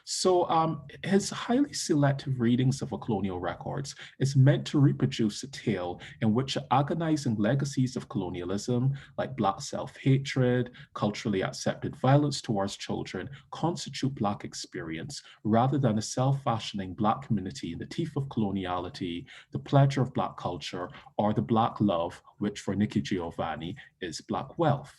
so his highly selective readings of colonial records is meant to reproduce a tale in which agonizing legacies of colonialism, like Black self-hatred, culturally accepted violence towards children, constitute Black experience, rather than a self-fashioning Black community in the teeth of coloniality, the pleasure of Black culture, or the Black love, which for Nikki Giovanni is Black wealth.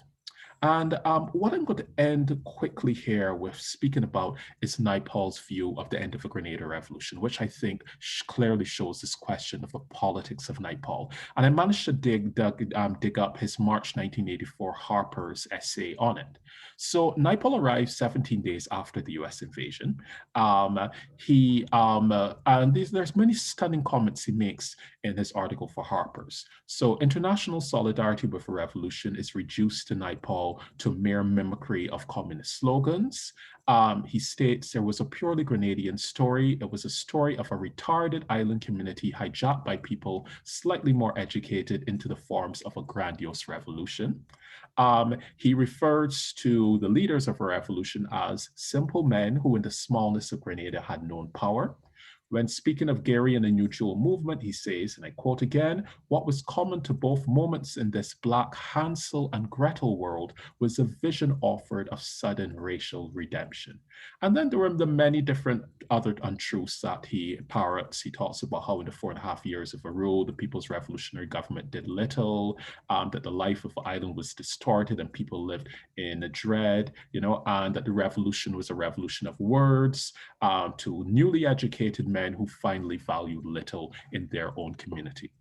And what I'm going to end quickly here with speaking about is Naipaul's view of the end of the Grenada Revolution, which I think clearly shows this question of the politics of Naipaul. And I managed to dig up his March 1984 Harper's essay on it. So Naipaul arrived 17 days after the US invasion. And there's many stunning comments he makes in his article for Harper's. So international solidarity with the revolution is reduced to Naipaul to mere mimicry of communist slogans. He states there was a purely Grenadian story. It was a story of a retarded island community hijacked by people slightly more educated into the forms of a grandiose revolution. He refers to the leaders of a revolution as simple men who in the smallness of Grenada had known power. When speaking of Gary and the New Jewel movement, he says, and I quote again, "What was common to both moments in this Black Hansel and Gretel world was a vision offered of sudden racial redemption." And then there were the many different other untruths that he parrots. He talks about how in the 4.5 years of a rule, the People's Revolutionary Government did little, that the life of the island was distorted and people lived in dread, and that the revolution was a revolution of words to newly educated men who finally valued little in their own community.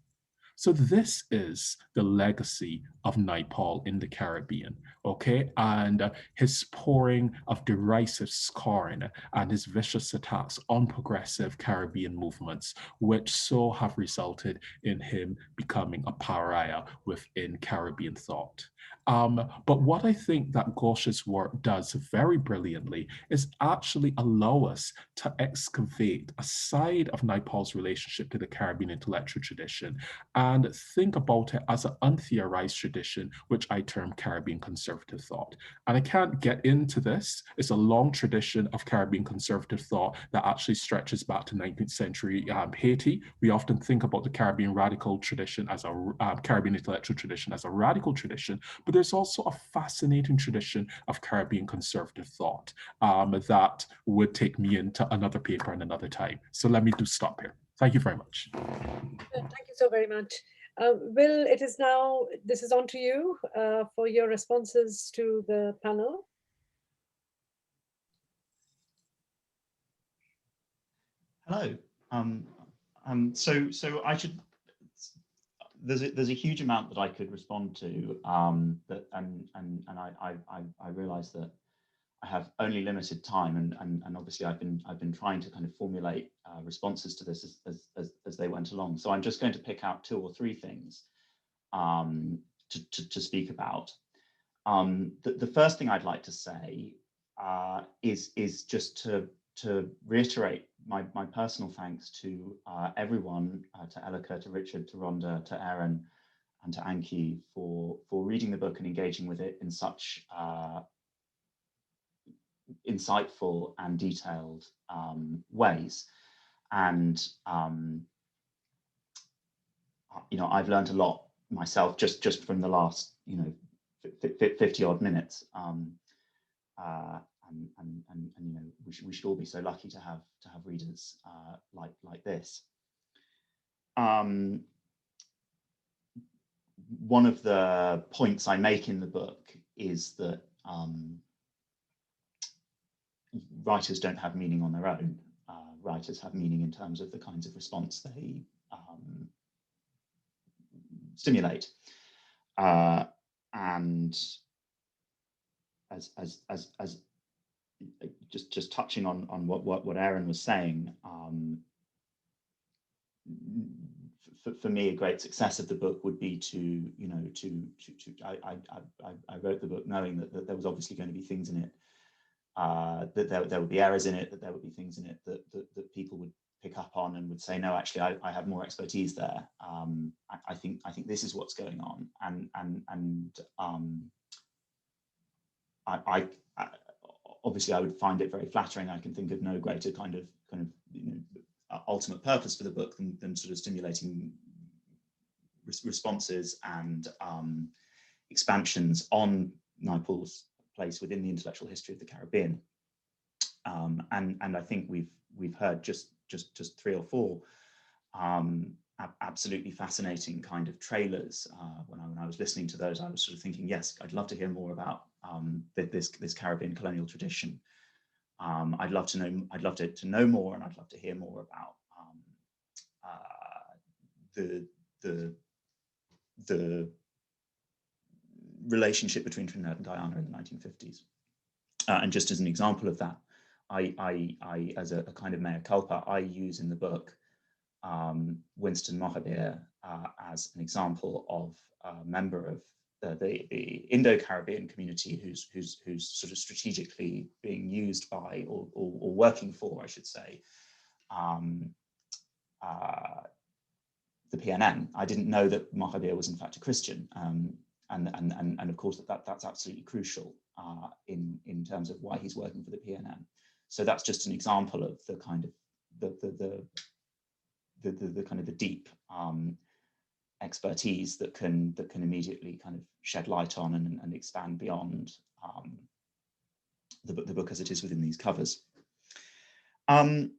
So this is the legacy of Naipaul in the Caribbean, okay? And his pouring of derisive scorn and his vicious attacks on progressive Caribbean movements, which so have resulted in him becoming a pariah within Caribbean thought. But what I think that Ghosh's work does very brilliantly is actually allow us to excavate a side of Naipaul's relationship to the Caribbean intellectual tradition and think about it as an untheorized tradition, which I term Caribbean conservative thought. And I can't get into this. It's a long tradition of Caribbean conservative thought that actually stretches back to 19th century Haiti. We often think about the Caribbean radical tradition as a Caribbean intellectual tradition as a radical tradition, but there's also a fascinating tradition of Caribbean conservative thought that would take me into another paper and another time. So let me stop here. Thank you very much. Thank you so very much. Will, this is on to you for your responses to the panel. Hello. So I should. There's a huge amount that I could respond to, and I realise that I have only limited time, and obviously I've been trying to kind of formulate responses to this as they went along. So I'm just going to pick out 2 or 3 things to speak about. The first thing I'd like to say is just to reiterate my personal thanks to everyone, to Elleke, to Richard, to Rhonda, to Aaron, and to Ankhi for reading the book and engaging with it in such insightful and detailed ways. And I've learned a lot myself just from the last 50 odd minutes. And we should all be so lucky to have readers like this. One of the points I make in the book is that writers don't have meaning on their own. Writers have meaning in terms of the kinds of response they stimulate, and as just touching on what Aaron was saying, for me, a great success of the book would be to, I wrote the book knowing that there was obviously going to be things in it, that there would be errors in it, that there would be things in it that people would pick up on and would say, no, actually, I have more expertise there. I think this is what's going on, I obviously I would find it very flattering. I can think of no greater kind of ultimate purpose for the book than sort of stimulating responses and expansions on Naipaul's place within the intellectual history of the Caribbean. And I think we've heard just 3 or 4 absolutely fascinating kind of trailers. When I was listening to those, I was sort of thinking, yes, I'd love to hear more about this Caribbean colonial tradition. I'd love to know more, and I'd love to hear more about the relationship between Trinidad and Guyana in the 1950s. And just as an example of that, I as a kind of mea culpa, I use in the book Winston Mukherjee as an example of a member of the Indo-Caribbean community who's sort of strategically being used by or working for, I should say, the PNN. I didn't know that Mukherjee was in fact a Christian, and of course that's absolutely crucial in terms of why he's working for the PNN. So that's just an example of the kind of the deep expertise that can immediately kind of shed light on and expand beyond the book as it is within these covers. I'm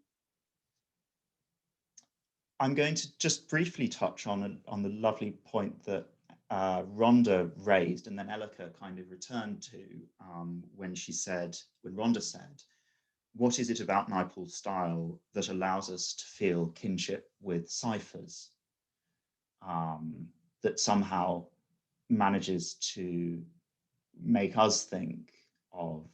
going to just briefly touch on the lovely point that Rhonda raised, and then Elleke kind of returned to when Rhonda said, what is it about Naipaul's style that allows us to feel kinship with ciphers, that somehow manages to make us think of,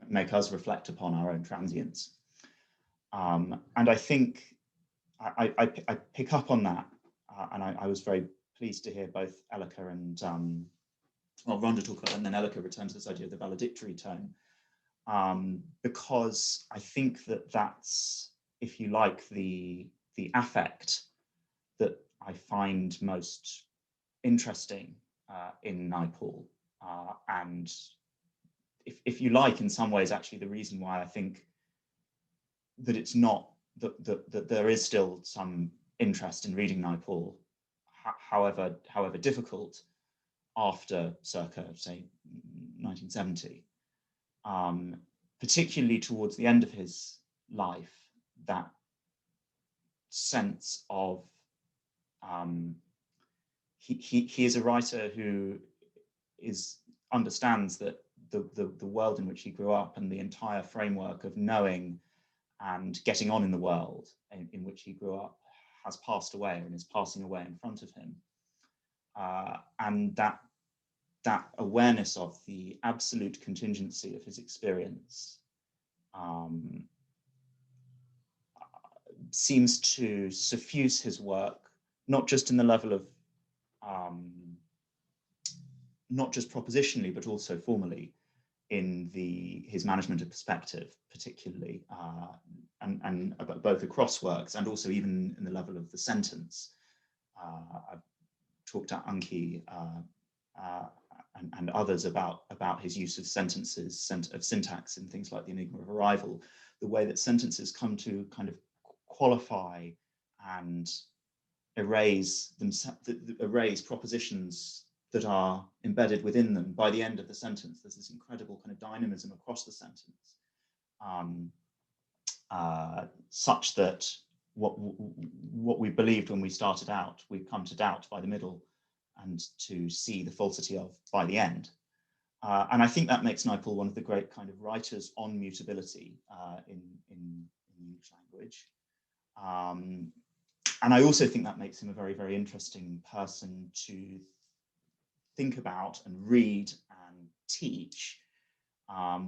make us reflect upon our own transience. And I think I pick up on that, and I was very pleased to hear both Elleke and Rhonda talk about it, and then Elleke returns to this idea of the valedictory tone, because I think that's, if you like, the affect that I find most interesting in Naipaul, and if you like, in some ways, actually the reason why I think that it's not, that there is still some interest in reading Naipaul, however difficult, after circa, say, 1970, particularly towards the end of his life, that sense of, he is a writer who understands that the world in which he grew up and the entire framework of knowing and getting on in the world in which he grew up has passed away and is passing away in front of him. And that awareness of the absolute contingency of his experience seems to suffuse his work, not just in the level of, not just propositionally, but also formally, in his management of perspective, particularly, and both across works and also even in the level of the sentence. I've talked to Ankhi and others about his use of sentences, of syntax in things like The Enigma of Arrival, the way that sentences come to kind of qualify and erase propositions that are embedded within them. By the end of the sentence, there's this incredible kind of dynamism across the sentence, such that what we believed when we started out, we've come to doubt by the middle and to see the falsity of by the end. And I think that makes Naipaul one of the great kind of writers on mutability in the English language. And I also think that makes him a very, very interesting person to think about and read and teach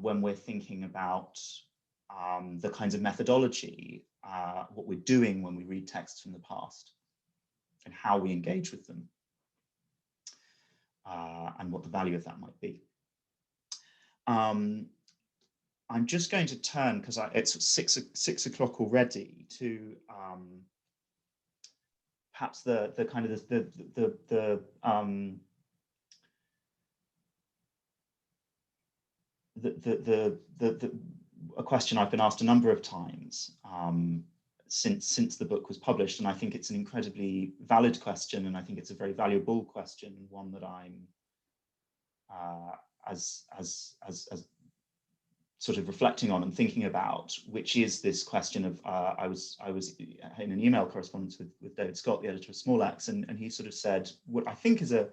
when we're thinking about the kinds of methodology, what we're doing when we read texts from the past, and how we engage with them, and what the value of that might be. I'm just going to turn, because it's six o'clock already, to perhaps the kind of a question I've been asked a number of times since the book was published, and I think it's an incredibly valid question, and I think it's a very valuable question, one that I'm as sort of reflecting on and thinking about, which is this question of I was in an email correspondence with David Scott, the editor of Small Axe, and he sort of said what I think is a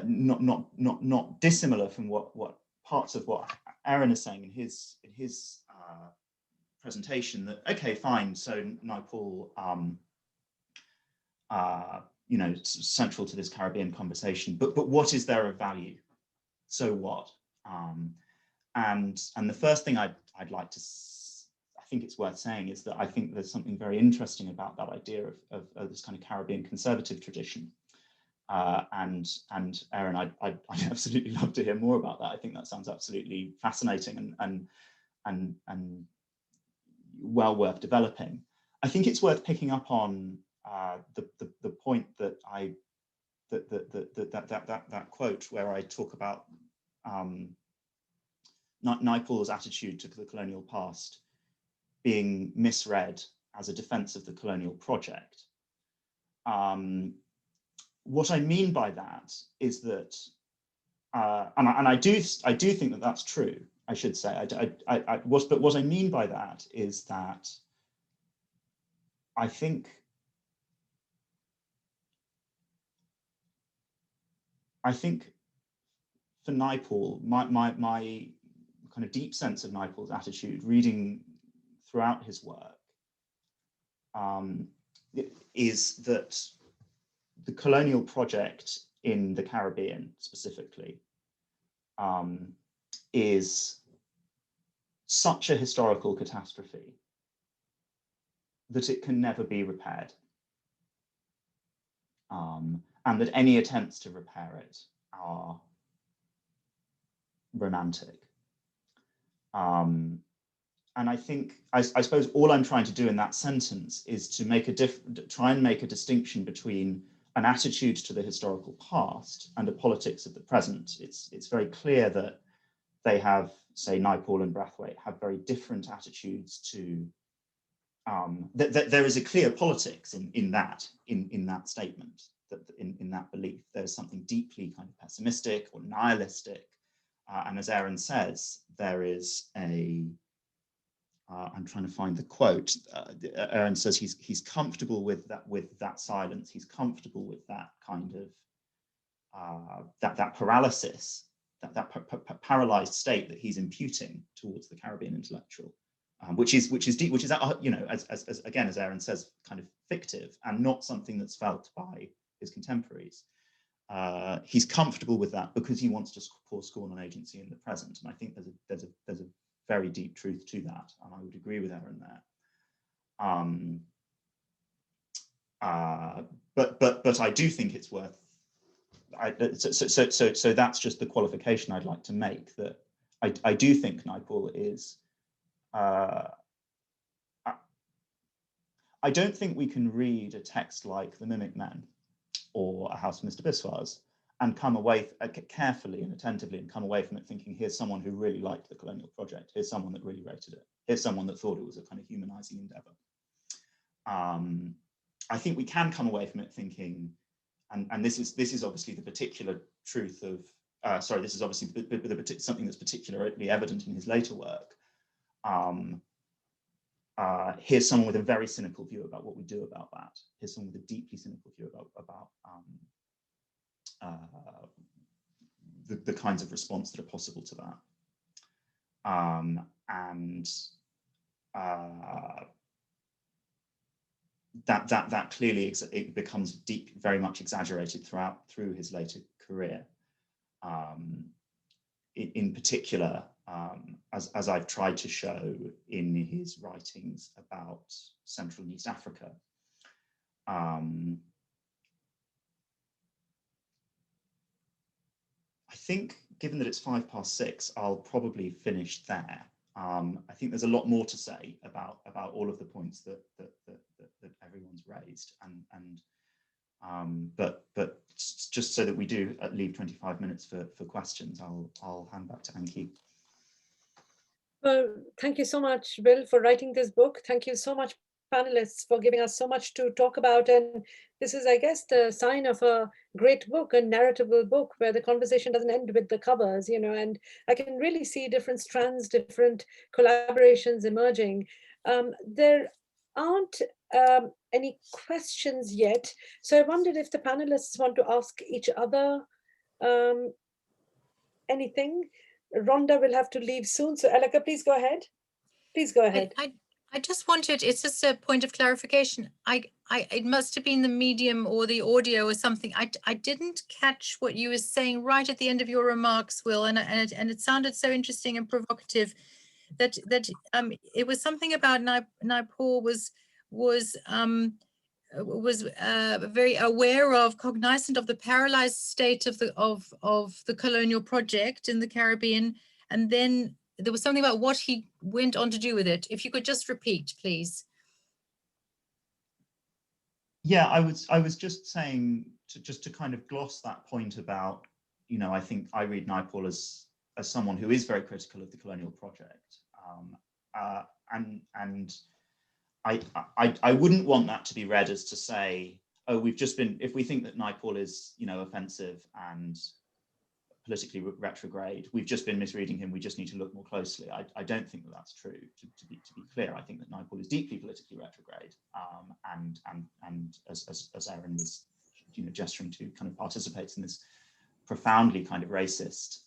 not dissimilar from what parts of what Aaron is saying in his presentation, that okay, fine, so Naipaul, you know, central to this Caribbean conversation, but what is there of value? So what? And the first thing I'd like to, I think it's worth saying, is that I think there's something very interesting about that idea of this kind of Caribbean conservative tradition. And Aaron, I'd absolutely love to hear more about that. I think that sounds absolutely fascinating and well worth developing. I think it's worth picking up on the point that that quote where I talk about Naipaul's attitude to the colonial past being misread as a defense of the colonial project. What I mean by that is that, and I do think that that's true, I should say. But what I mean by that is that I think for Naipaul, my kind of deep sense of Naipaul's attitude, reading throughout his work, is that the colonial project in the Caribbean specifically is such a historical catastrophe that it can never be repaired, and that any attempts to repair it are romantic. And I think, I suppose all I'm trying to do in that sentence is to try and make a distinction between an attitude to the historical past and a politics of the present. It's very clear that they have, say, Naipaul and Brathwaite have very different attitudes to, that there is a clear politics in that statement, that in that belief. There's something deeply kind of pessimistic or nihilistic. And as Aaron says, there is a, I'm trying to find the quote. Aaron says he's comfortable with that silence. He's comfortable with that kind of that paralysis, that paralyzed state that he's imputing towards the Caribbean intellectual, which is deep, which is, you know, as again, as Aaron says, kind of fictive and not something that's felt by his contemporaries. He's comfortable with that because he wants to pour scorn on agency in the present, and I think there's a very deep truth to that, and I would agree with Aaron there. But I do think it's worth. So that's just the qualification I'd like to make, that I do think Naipaul is. I don't think we can read a text like The Mimic Men or A House of Mr. Biswas and come away carefully and attentively and come away from it thinking, here's someone who really liked the colonial project, here's someone that really rated it, here's someone that thought it was a kind of humanizing endeavor. I think we can come away from it thinking, and this is obviously the particular truth of, this is obviously something that's particularly evident in his later work. Here's someone with a very cynical view about what we do about that. Here's someone with a deeply cynical view about the kinds of response that are possible to that. That clearly it becomes very much exaggerated through his later career. In particular, as I've tried to show in his writings about Central and East Africa. I think, given that it's 6:05, I'll probably finish there. I think there's a lot more to say about all of the points that everyone's raised, but just so that we do leave 25 minutes for questions, I'll hand back to Ankhi. Well, thank you so much, Will, for writing this book. Thank you so much, panelists, for giving us so much to talk about. And this is, I guess, the sign of a great book, a narratable book, where the conversation doesn't end with the covers, you know, and I can really see different strands, different collaborations emerging. There aren't any questions yet. So I wondered if the panelists want to ask each other anything. Rhonda will have to leave soon. So Elleke, please go ahead. Please go ahead. I just wanted, it's just a point of clarification. It must have been the medium or the audio or something. I didn't catch what you were saying right at the end of your remarks, Will, and it sounded so interesting and provocative that it was something about Naipaul was very aware of, cognizant of the paralyzed state of the colonial project in the Caribbean, and then there was something about what he went on to do with it. If you could just repeat, please. Yeah, I was just saying, just to kind of gloss that point about, you know, I think I read Naipaul as someone who is very critical of the colonial project, and I wouldn't want that to be read as to say, oh, we've just been, if we think that Naipaul is, you know, offensive and politically retrograde, we've just been misreading him, we just need to look more closely. I don't think that that's true, to be clear. I think that Naipaul is deeply politically retrograde, and as Erin was, you know, gesturing to, kind of participates in this profoundly kind of racist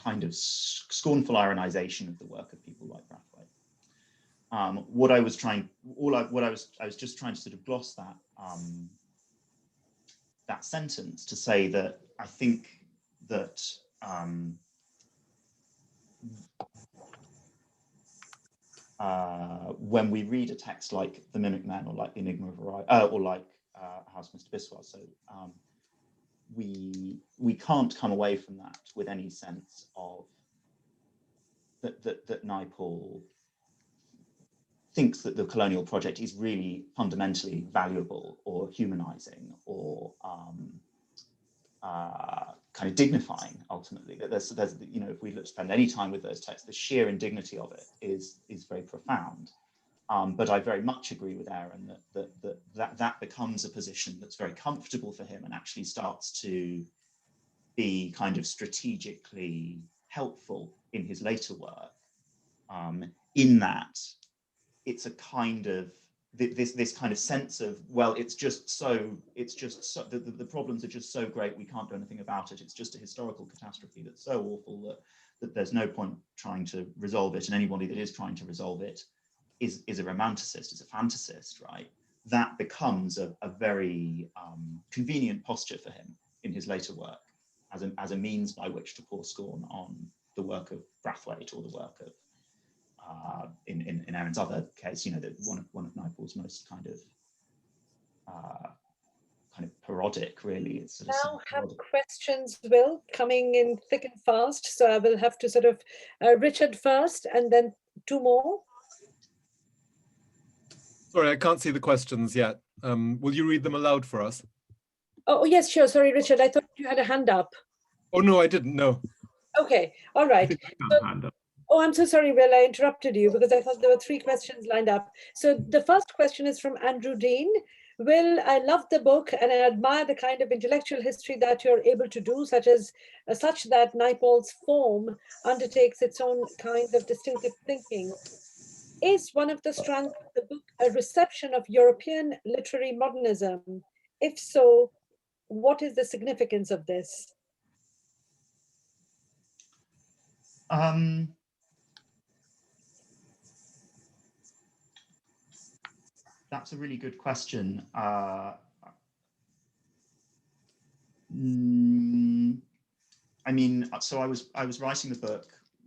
kind of scornful ironization of the work of people like Brathwaite. What I was just trying to sort of gloss that that sentence to say that I think that when we read a text like The Mimic Men or like The Enigma of Orion, or like House Mr. Biswas, so we can't come away from that with any sense of that Naipaul thinks that the colonial project is really fundamentally valuable or humanizing or kind of dignifying ultimately. That there's you know, if we spend any time with those texts, the sheer indignity of it is very profound. But I very much agree with Erin that becomes a position that's very comfortable for him and actually starts to be kind of strategically helpful in his later work, in that it's a kind of this kind of sense of, well, it's just so the problems are just so great we can't do anything about it. It's just a historical catastrophe that's so awful that there's no point trying to resolve it, and anybody that is trying to resolve it is a romanticist, is a fantasist, right? That becomes a very convenient posture for him in his later work as a means by which to pour scorn on the work of Brathwaite or the work of in Erin's other case, you know, that one of Naipaul's most kind of parodic, really. It's sort of now have questions, Will, coming in thick and fast. So I will have to sort of Richard first, and then two more. Sorry, I can't see the questions yet. Will you read them aloud for us? Oh, yes, sure. Sorry, Richard. I thought you had a hand up. Oh, no, I didn't. No. Okay. All right. Oh, I'm so sorry, Will. I interrupted you because I thought there were three questions lined up. So the first question is from Andrew Dean. Will, I love the book and I admire the kind of intellectual history that you're able to do, such that Naipaul's form undertakes its own kind of distinctive thinking. Is one of the strands of the book a reception of European literary modernism? If so, what is the significance of this? That's a really good question. mean, so I was writing the book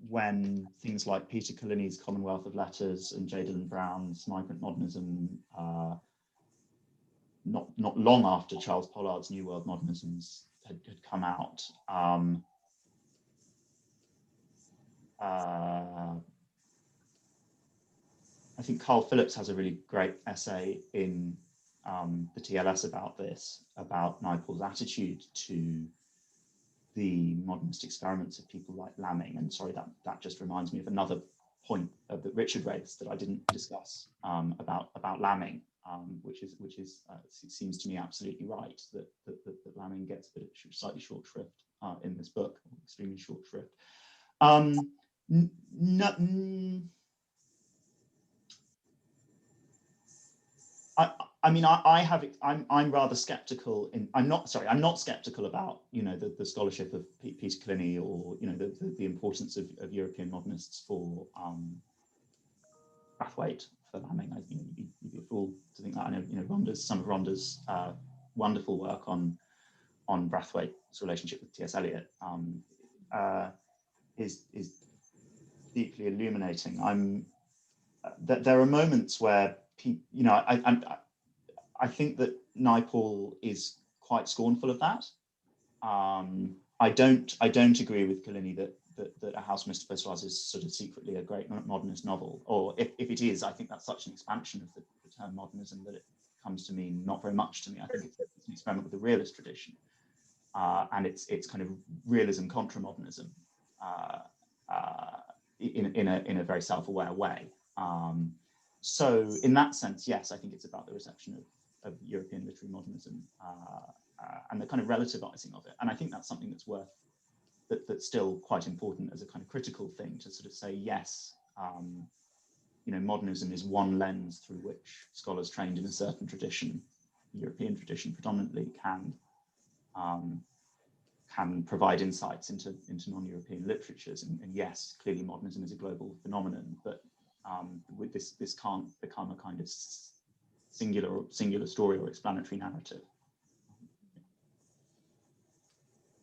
when things like Peter Collini's Commonwealth of Letters and J. Dillon Brown's Migrant Modernism, not long after Charles Pollard's New World Modernisms had come out. I think Carl Phillips has a really great essay in the TLS about this, about Naipaul's attitude to the modernist experiments of people like Lamming. And sorry, that just reminds me of another point that Richard raised that I didn't discuss about Lamming, which seems to me absolutely right, that Lamming gets a bit of slightly short shrift in this book, extremely short shrift. I'm rather skeptical. I'm not skeptical about the scholarship of Peter Collini, or the importance of European modernists for Brathwaite, for Lamming. You'd be a fool to think that. I know some of Rhonda's wonderful work on Brathwaite's relationship with T.S. Eliot is deeply illuminating. There are moments where I think that Naipaul is quite scornful of that. I don't agree with Collini that A House of Mr. Pessoas is sort of secretly a great modernist novel, or if it is, I think that's such an expansion of the term modernism that it comes to mean not very much to me. I think it's an experiment with the realist tradition, and it's kind of realism contra modernism in a very self-aware way. So in that sense, yes, I think it's about the reception of European literary modernism and the kind of relativizing of it. And I think that's something that's still quite important as a kind of critical thing to sort of say, yes, modernism is one lens through which scholars trained in a certain tradition, European tradition predominantly, can provide insights into non-European literatures. And yes, clearly modernism is a global phenomenon, but with this can't become a kind of singular story or explanatory narrative.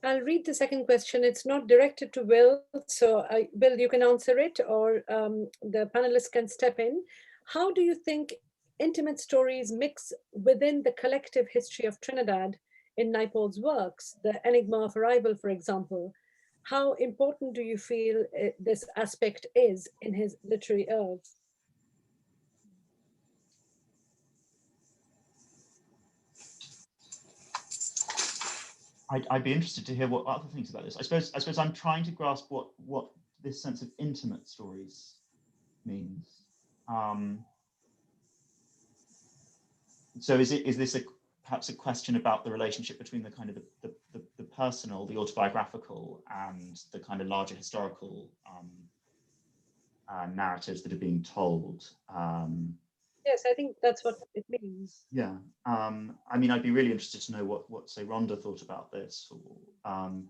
I'll read the second question. It's not directed to Will, so Will, you can answer it, or the panelists can step in. How do you think intimate stories mix within the collective history of Trinidad in Naipaul's works, the Enigma of Arrival, for example? How important do you feel this aspect is in his literary oeuvre? I'd be interested to hear what other things about this. I suppose I'm trying to grasp what this sense of intimate stories means. So is this perhaps a question about the relationship between the kind of the personal, the autobiographical, and the kind of larger historical narratives that are being told? Yes, I think that's what it means. Yeah, I mean, I'd be really interested to know what say Rhonda thought about this. Well,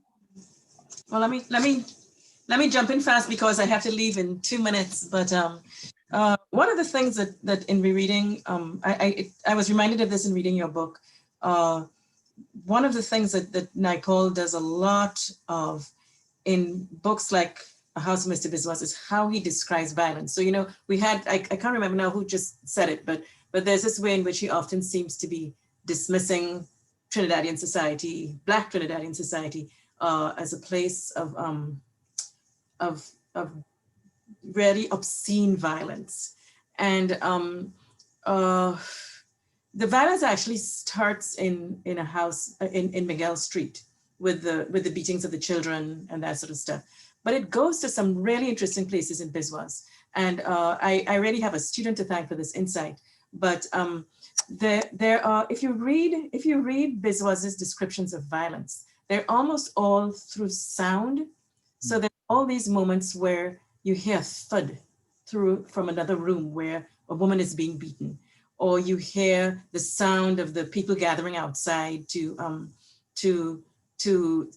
let me jump in fast because I have to leave in 2 minutes. But one of the things that in rereading, I was reminded of this in reading your book. One of the things that Naipaul does a lot of in books like A House of Mr. Biswas is how he describes violence. So, we had, I can't remember now who just said it, but there's this way in which he often seems to be dismissing Trinidadian society, Black Trinidadian society, as a place of really obscene violence. And the violence actually starts in a house in Miguel Street with the beatings of the children and that sort of stuff. But it goes to some really interesting places in Biswas. And I really have a student to thank for this insight. But there are, if you read Biswas's descriptions of violence, they're almost all through sound. So there are all these moments where you hear a thud from another room where a woman is being beaten, or you hear the sound of the people gathering outside to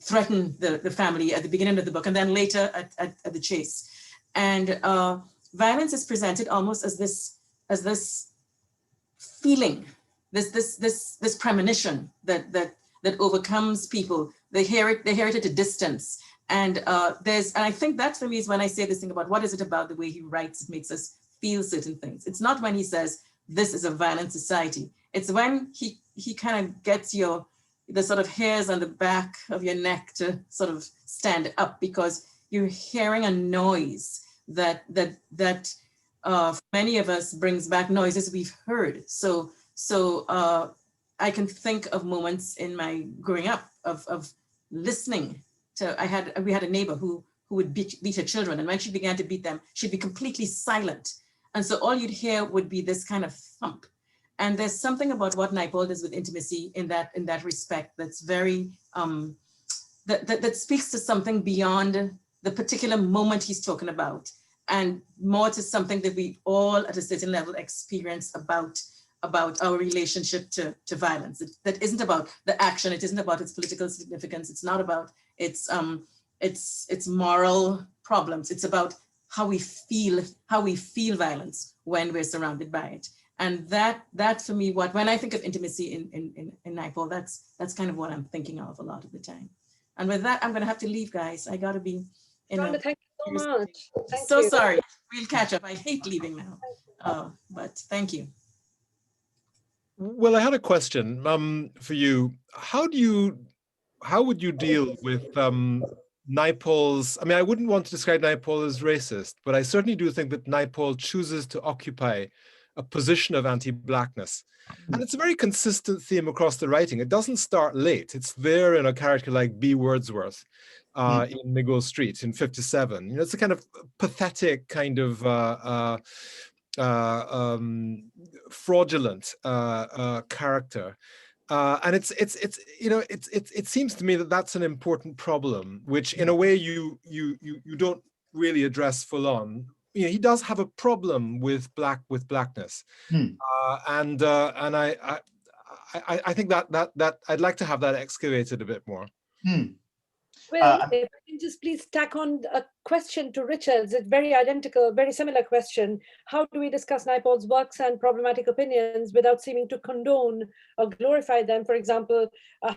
threaten the family at the beginning of the book, and then later at the chase. And violence is presented almost as this feeling, this premonition that overcomes people. They hear it at a distance, And and I think that for me is when I say this thing about what is it about the way he writes, it makes us feel certain things. It's not when he says, this is a violent society. It's when he kind of gets the sort of hairs on the back of your neck to sort of stand up, because you're hearing a noise that for many of us brings back noises we've heard. So I can think of moments in my growing up of listening to, we had a neighbor who would beat her children, and when she began to beat them, she'd be completely silent. And so all you'd hear would be this kind of thump. And there's something about what Naipaul does with intimacy in that respect that's very, that speaks to something beyond the particular moment he's talking about, and more to something that we all at a certain level experience about our relationship to violence. That isn't about the action, it isn't about its political significance, it's not about its moral problems, it's about how we feel violence when we're surrounded by it. And that for me, when I think of intimacy in Naipaul, that's kind of what I'm thinking of a lot of the time. And with that, I'm gonna have to leave, guys. I gotta be Rhonda, thank you so much. Thank so you. sorry. We'll catch up. I hate leaving now, but thank you. Well, I had a question for you. How would you deal with Naipaul's, I mean, I wouldn't want to describe Naipaul as racist, but I certainly do think that Naipaul chooses to occupy a position of anti-Blackness. And it's a very consistent theme across the writing. It doesn't start late. It's there in a character like B. Wordsworth in Miguel Street in 57. You know, it's a kind of pathetic kind of fraudulent character. And it seems to me that that's an important problem, which in a way you don't really address full on. You know, he does have a problem with blackness, and I think that I'd like to have that excavated a bit more. Well, if I can just please tack on a question to Richard's, it's very identical, very similar question. How do we discuss Naipaul's works and problematic opinions without seeming to condone or glorify them? For example,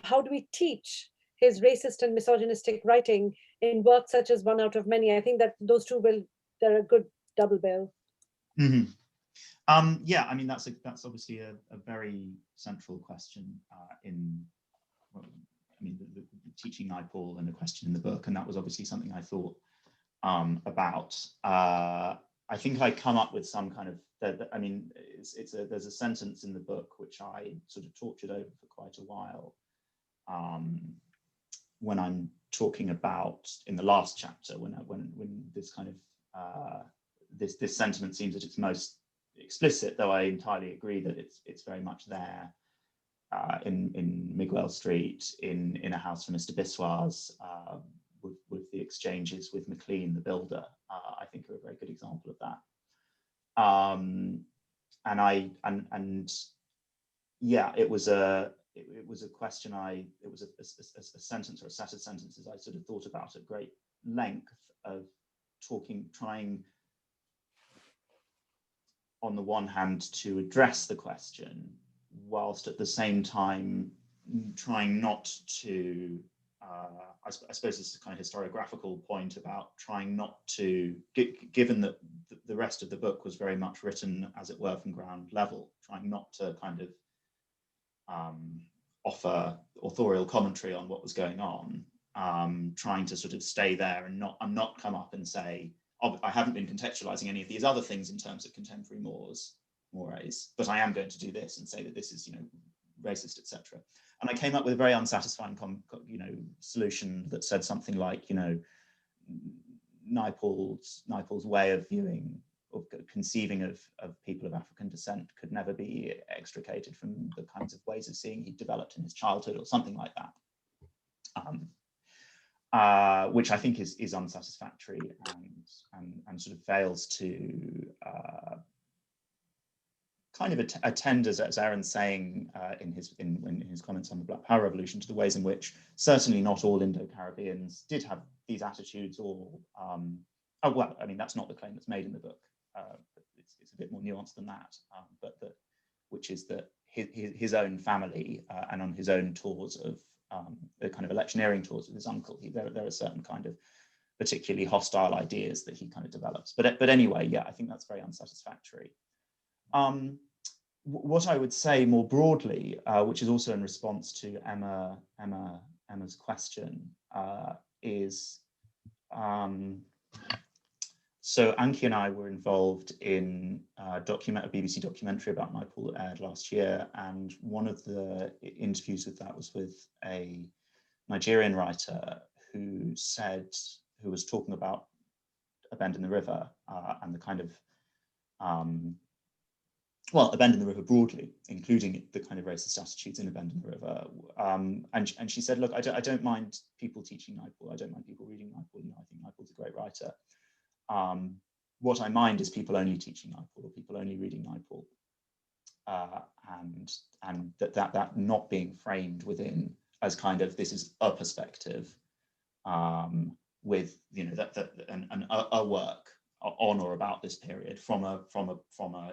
how do we teach his racist and misogynistic writing in works such as One Out of Many? I think that those two they're a good double bill. Yeah, I mean, that's obviously a very central question the teaching Naipaul and a question in the book, and that was obviously something I thought about. I think I come up with some kind of, there's a sentence in the book which I sort of tortured over for quite a while when I'm talking about in the last chapter, when this kind of this sentiment seems at its most explicit, though I entirely agree that it's very much there. In Miguel Street, in A House for Mr. Biswas, with the exchanges with McLean, the builder, I think are a very good example of that. It was a question it was a sentence or a set of sentences I sort of thought about at great length of trying on the one hand to address the question, whilst at the same time trying not to, I suppose it's a kind of historiographical point about trying not to, given that the rest of the book was very much written, as it were, from ground level, trying not to kind of offer authorial commentary on what was going on, trying to sort of stay there and not come up and say, oh, I haven't been contextualizing any of these other things in terms of contemporary mores, but I am going to do this and say that this is, racist, etc. And I came up with a very unsatisfying, solution that said something like, Naipaul's way of viewing or conceiving of people of African descent could never be extricated from the kinds of ways of seeing he developed in his childhood, or something like that. Which I think is unsatisfactory and sort of fails to kind of attend, as Aaron's saying in his comments on the Black Power Revolution, to the ways in which certainly not all Indo-Caribbeans did have these attitudes, or that's not the claim that's made in the book. It's a bit more nuanced than that, which is that his own family and on his own tours of the kind of electioneering tours with his uncle. There are certain kind of particularly hostile ideas that he kind of develops. But anyway, yeah, I think that's very unsatisfactory. What I would say more broadly, which is also in response to Emma's question, is so Ankhi and I were involved in a BBC documentary about Naipaul that aired last year, and one of the interviews with that was with a Nigerian writer who was talking about A Bend in the River and the kind of A Bend in the River broadly, including the kind of racist attitudes in A Bend in the River. And she said, look, I don't mind people teaching Naipaul. I don't mind people reading Naipaul. I think Naipaul's a great writer. What I mind is people only teaching Naipaul or people only reading Naipaul. And that not being framed within as kind of, this is a perspective with, a work on or about this period from a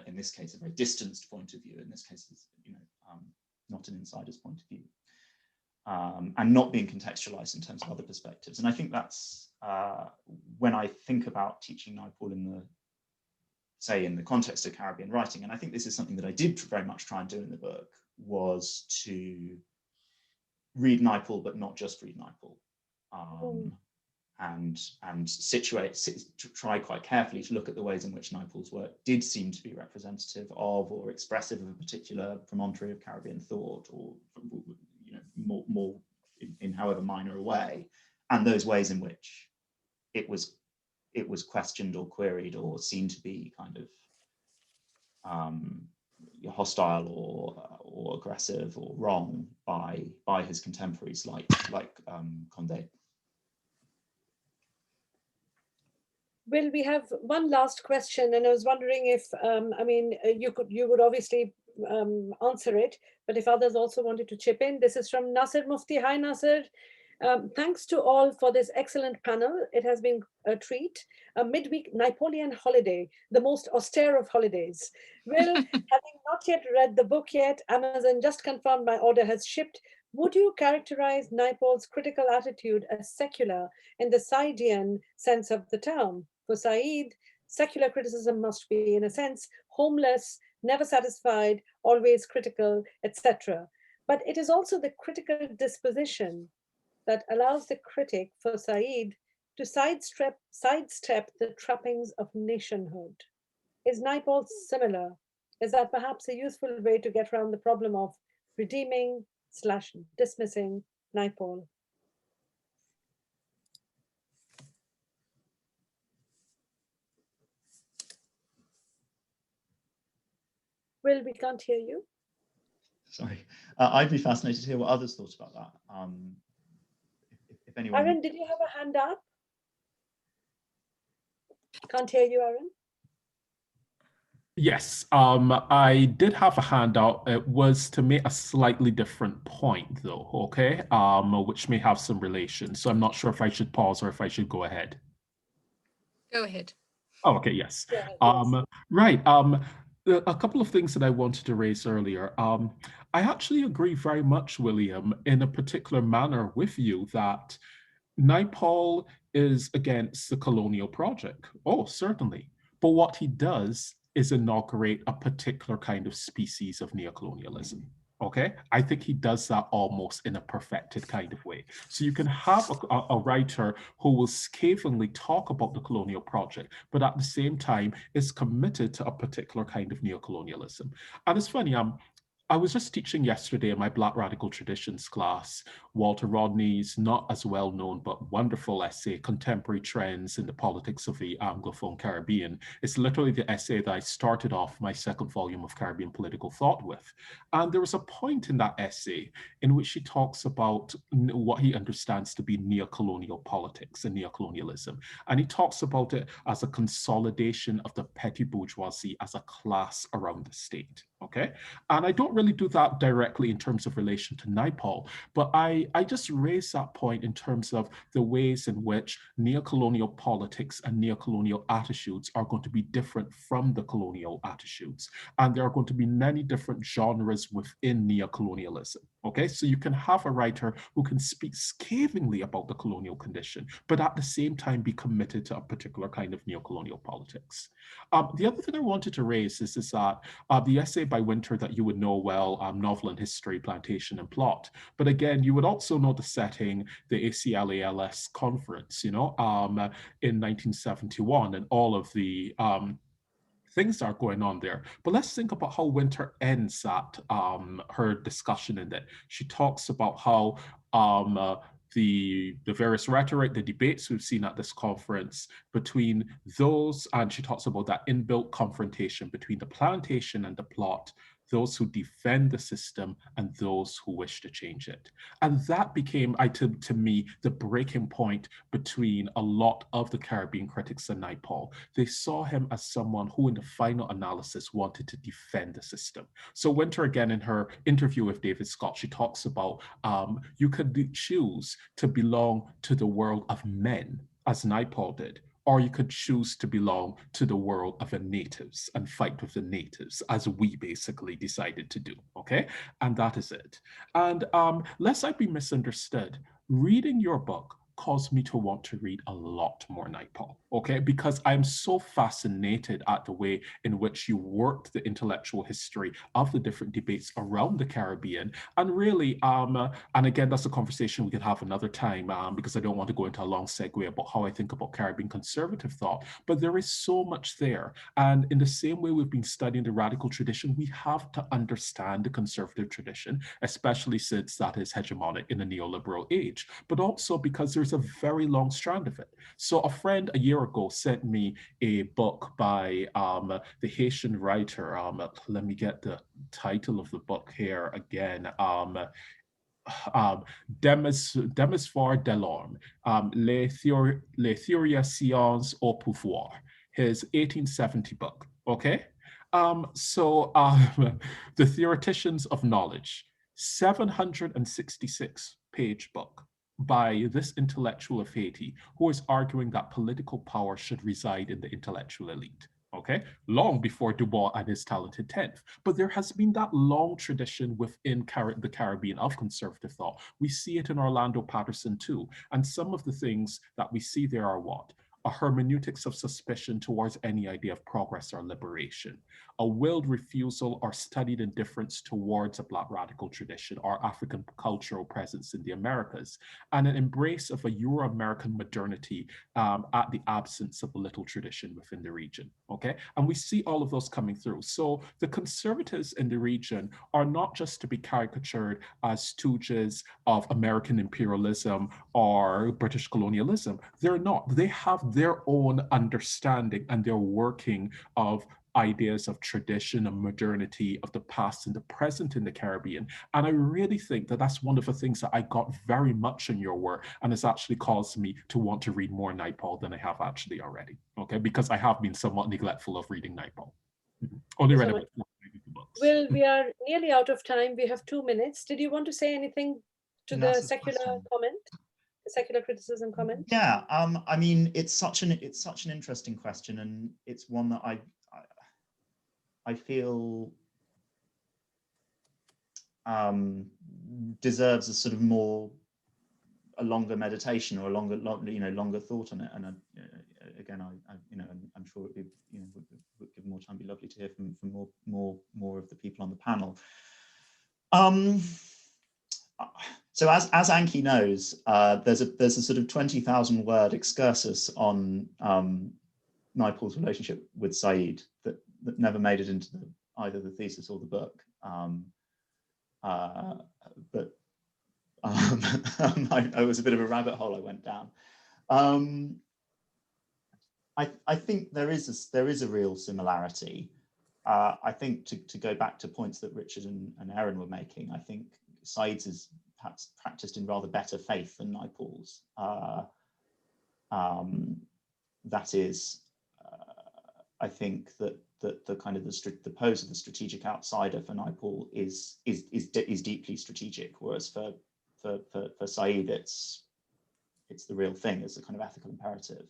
in this case a very distanced point of view, in this case not an insider's point of view, and not being contextualized in terms of other perspectives. And I think that's when I think about teaching Naipaul in the context of Caribbean writing, and I think this is something that I did very much try and do in the book, was to read Naipaul but not just read Naipaul. And try quite carefully to look at the ways in which Naipaul's work did seem to be representative of or expressive of a particular promontory of Caribbean thought, or more in however minor a way, and those ways in which it was questioned or queried or seen to be kind of hostile or aggressive or wrong by his contemporaries like Condé. Will, we have one last question, and I was wondering if, you would obviously answer it, but if others also wanted to chip in. This is from Nasir Mufti. Hi, Nasir. Thanks to all for this excellent panel. It has been a treat. A midweek Napoleon holiday, the most austere of holidays. Will, having not yet read the book yet, Amazon just confirmed my order has shipped. Would you characterize Naipaul's critical attitude as secular in the Saidian sense of the term? For Said, secular criticism must be, in a sense, homeless, never satisfied, always critical, etc. But it is also the critical disposition that allows the critic, for Said, to sidestep the trappings of nationhood. Is Naipaul similar? Is that perhaps a useful way to get around the problem of redeeming/dismissing Naipaul? Will, we can't hear you. Sorry, I'd be fascinated to hear what others thought about that. If anyone. Aaron, did you have a hand up? Can't hear you, Aaron. Yes, I did have a handout. It was to make a slightly different point, though, okay, which may have some relation. So I'm not sure if I should pause or if I should go ahead. Go ahead. Oh, okay, yes. Go ahead, yes. Right. A couple of things that I wanted to raise earlier. I actually agree very much, William, in a particular manner with you that Naipaul is against the colonial project. Oh, certainly. But what he does is inaugurate a particular kind of species of neocolonialism. Okay, I think he does that almost in a perfected kind of way. So you can have a writer who will scathingly talk about the colonial project, but at the same time is committed to a particular kind of neocolonialism. And it's funny, I was just teaching yesterday in my Black Radical Traditions class, Walter Rodney's not as well known but wonderful essay, Contemporary Trends in the Politics of the Anglophone Caribbean. It's literally the essay that I started off my second volume of Caribbean Political Thought with. And there was a point in that essay in which he talks about what he understands to be neocolonial politics and neocolonialism. And he talks about it as a consolidation of the petty bourgeoisie as a class around the state. Okay, and I don't really do that directly in terms of relation to Naipaul, but I just raise that point in terms of the ways in which neocolonial politics and neocolonial attitudes are going to be different from the colonial attitudes. And there are going to be many different genres within neocolonialism. Okay, so you can have a writer who can speak scathingly about the colonial condition, but at the same time be committed to a particular kind of neocolonial politics. The other thing I wanted to raise is that the essay by Winter that you would know well, Novel and History, Plantation and Plot. But again, you would also know the setting, the ACLALS conference, in 1971, and all of the things are going on there. But let's think about how Winter ends at her discussion in that. She talks about how the various rhetoric, the debates we've seen at this conference between those, and she talks about that inbuilt confrontation between the plantation and the plot, those who defend the system and those who wish to change it. And that became, to me, the breaking point between a lot of the Caribbean critics and Naipaul. They saw him as someone who, in the final analysis, wanted to defend the system. So Winter, again, in her interview with David Scott, she talks about you could choose to belong to the world of men, as Naipaul did, or you could choose to belong to the world of the natives and fight with the natives, as we basically decided to do, okay? And that is it. And lest I be misunderstood, reading your book caused me to want to read a lot more Naipaul, okay? Because I'm so fascinated at the way in which you worked the intellectual history of the different debates around the Caribbean. And really, and again, that's a conversation we can have another time, because I don't want to go into a long segue about how I think about Caribbean conservative thought, but there is so much there. And in the same way we've been studying the radical tradition, we have to understand the conservative tradition, especially since that is hegemonic in the neoliberal age, but also because there's a very long strand of it. So a friend a year ago sent me a book by the Haitian writer, let me get the title of the book here again, Demisphore Delorme, Les Théories Sciences au Pouvoir, his 1870 book, okay? The Theoreticians of Knowledge, 766-page book by this intellectual of Haiti who is arguing that political power should reside in the intellectual elite. Okay, long before Du Bois and his talented 10th. But there has been that long tradition within the Caribbean of conservative thought. We see it in Orlando Patterson too. And some of the things that we see there are what? A hermeneutics of suspicion towards any idea of progress or liberation, a willed refusal or studied indifference towards a Black radical tradition or African cultural presence in the Americas, and an embrace of a Euro-American modernity at the absence of a little tradition within the region, okay? And we see all of those coming through. So the conservatives in the region are not just to be caricatured as stooges of American imperialism or British colonialism. They're not. They have their own understanding and their working of ideas of tradition and modernity of the past and the present in the Caribbean. And I really think that that's one of the things that I got very much in your work and has actually caused me to want to read more Naipaul than I have actually already, okay? Because I have been somewhat neglectful of reading Naipaul. Only read about 4 books. Well, we are nearly out of time. We have 2 minutes. Did you want to say anything to the secular comment? The secular criticism comment? Yeah, I mean, it's such an interesting question, and it's one that I feel deserves a sort of a longer meditation or a longer thought on it. And again, I'm sure it'd be, would give more time. It'd be lovely to hear from more of the people on the panel. So as Ankhi knows, there's a sort of 20,000 word excursus on Naipaul's relationship with Said that never made it into either the thesis or the book. But I was a bit of a rabbit hole I went down. I think there is a real similarity. I think to go back to points that Richard and Erin were making, I think Said's is perhaps practiced in rather better faith than Naipaul's. That is, I think that the kind of the pose of the strategic outsider for Naipaul is deeply strategic, whereas for Said it's the real thing. It's a kind of ethical imperative.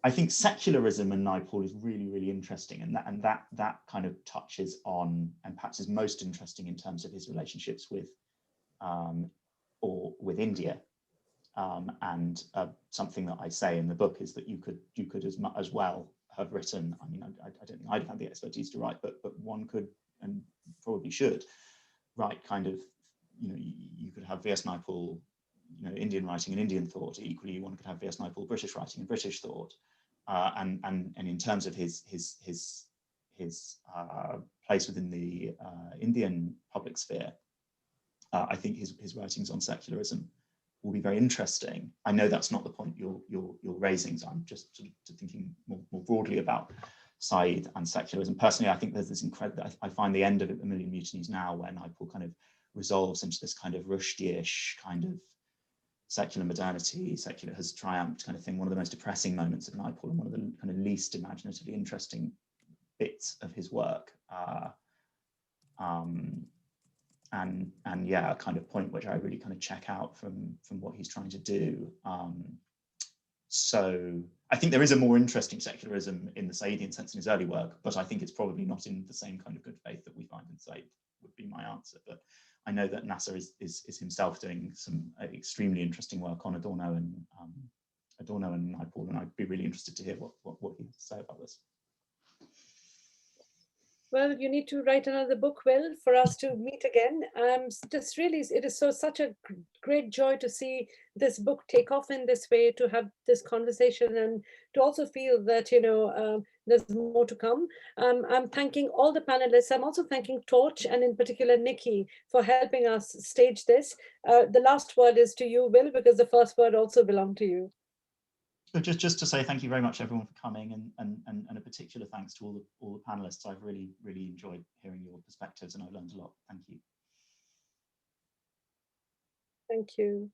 I think secularism in Naipaul is really, really interesting, and that kind of touches on, and perhaps is most interesting in terms of his relationships with India. And something that I say in the book is that you could as well have written. I mean, I don't think I'd have the expertise to write, but one could and probably should write kind of, you could have V.S. Naipaul, Indian writing and Indian thought. Equally, one could have V.S. Naipaul British writing and British thought. And in terms of his place within the Indian public sphere, I think his writings on secularism will be very interesting. I know that's not the point you're raising, so I'm just sort of thinking more broadly about Said and secularism. Personally, I think there's this incredible, I find the end of A Million Mutinies now, when Naipaul kind of resolves into this kind of Rushdie-ish kind of secular modernity, secular has triumphed kind of thing, one of the most depressing moments of Naipaul and one of the kind of least imaginatively interesting bits of his work. And yeah, a kind of point which I really kind of check out from what he's trying to do. So I think there is a more interesting secularism in the Saidian sense in his early work, but I think it's probably not in the same kind of good faith that we find in Said, would be my answer. But I know that Nasser is himself doing some extremely interesting work on Adorno and Naipaul, and I'd be really interested to hear what he has to say about this. Well, you need to write another book, Will, for us to meet again. Just really, it is such a great joy to see this book take off in this way, to have this conversation, and to also feel that, there's more to come. I'm thanking all the panelists. I'm also thanking Torch, and in particular, Nikki, for helping us stage this. The last word is to you, Will, because the first word also belonged to you. So just to say thank you very much, everyone, for coming, and a particular thanks to all the panelists. I've really enjoyed hearing your perspectives, and I've learned a lot. Thank you. Thank you.